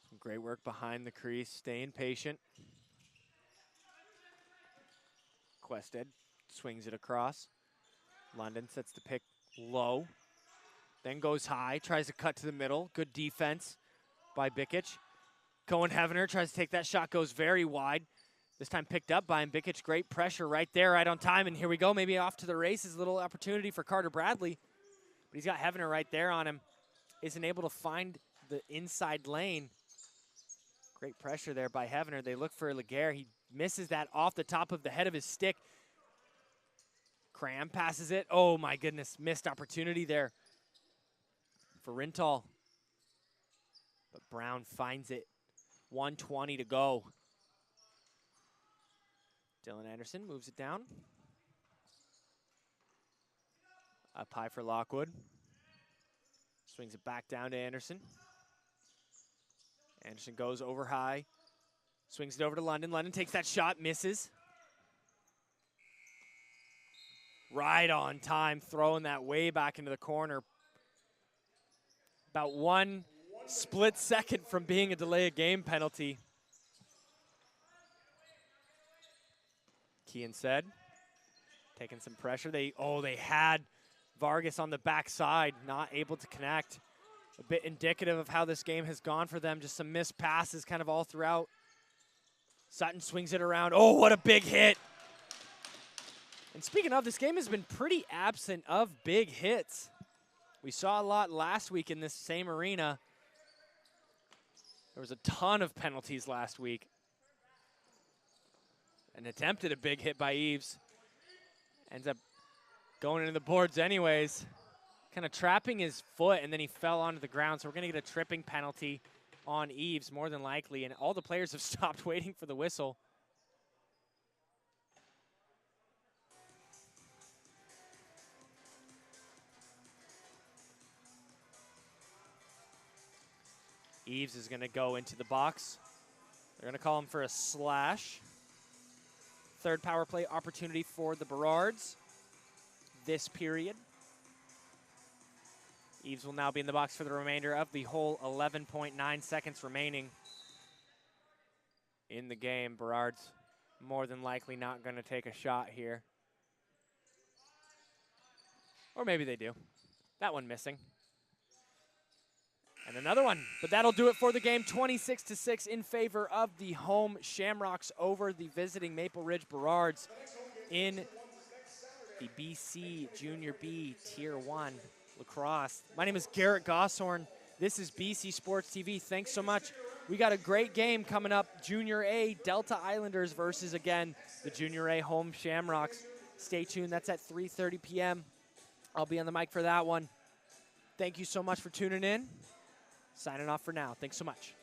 Some great work behind the crease, staying patient. Quested swings it across. London sets the pick low, then goes high, tries to cut to the middle. Good defense by Bikic. Cohen Heavener tries to take that shot, goes very wide. This time picked up by him. Bikic, great pressure right there, right on time, and here we go. Maybe off to the races, a little opportunity for Carter Bradley, but he's got Heavener right there on him. Isn't able to find the inside lane. Great pressure there by Heavener. They look for Laguerre. He misses that off the top of the head of his stick. Cram passes it. Oh my goodness, missed opportunity there for Rintal. But Brown finds it. 1:20 to go. Dylan Anderson moves it down. Up high for Lockwood. Swings it back down to Anderson. Anderson goes over high. Swings it over to London. London takes that shot, misses. Right on time, throwing that way back into the corner. About one split second from being a delay of game penalty. Kean said, taking some pressure. They had Vargas on the backside, not able to connect. A bit indicative of how this game has gone for them. Just some missed passes kind of all throughout. Sutton swings it around. Oh, what a big hit. And speaking of, this game has been pretty absent of big hits. We saw a lot last week in this same arena. There was a ton of penalties last week. An attempt at a big hit by Eves. Ends up going into the boards anyways. kind of trapping his foot, and then he fell onto the ground. So we're going to get a tripping penalty on Eves, more than likely. And all the players have stopped waiting for the whistle. Eves is going to go into the box. They're going to call him for a slash. Third power play opportunity for the Burrards this period. Eves will now be in the box for the remainder of the whole 11.9 seconds remaining in the game. Burrards more than likely not going to take a shot here. Or maybe they do. That one missing. And another one, but that'll do it for the game. 26-6 in favor of the home Shamrocks over the visiting Maple Ridge Burrards in the BC Junior B Tier 1 lacrosse. My name is Garrett Gosshorn. This is BC Sports TV. Thanks so much. We got a great game coming up. Junior A Delta Islanders versus, again, the Junior A home Shamrocks. Stay tuned. That's at 3:30 p.m. I'll be on the mic for that one. Thank you so much for tuning in. Signing off for now. Thanks so much.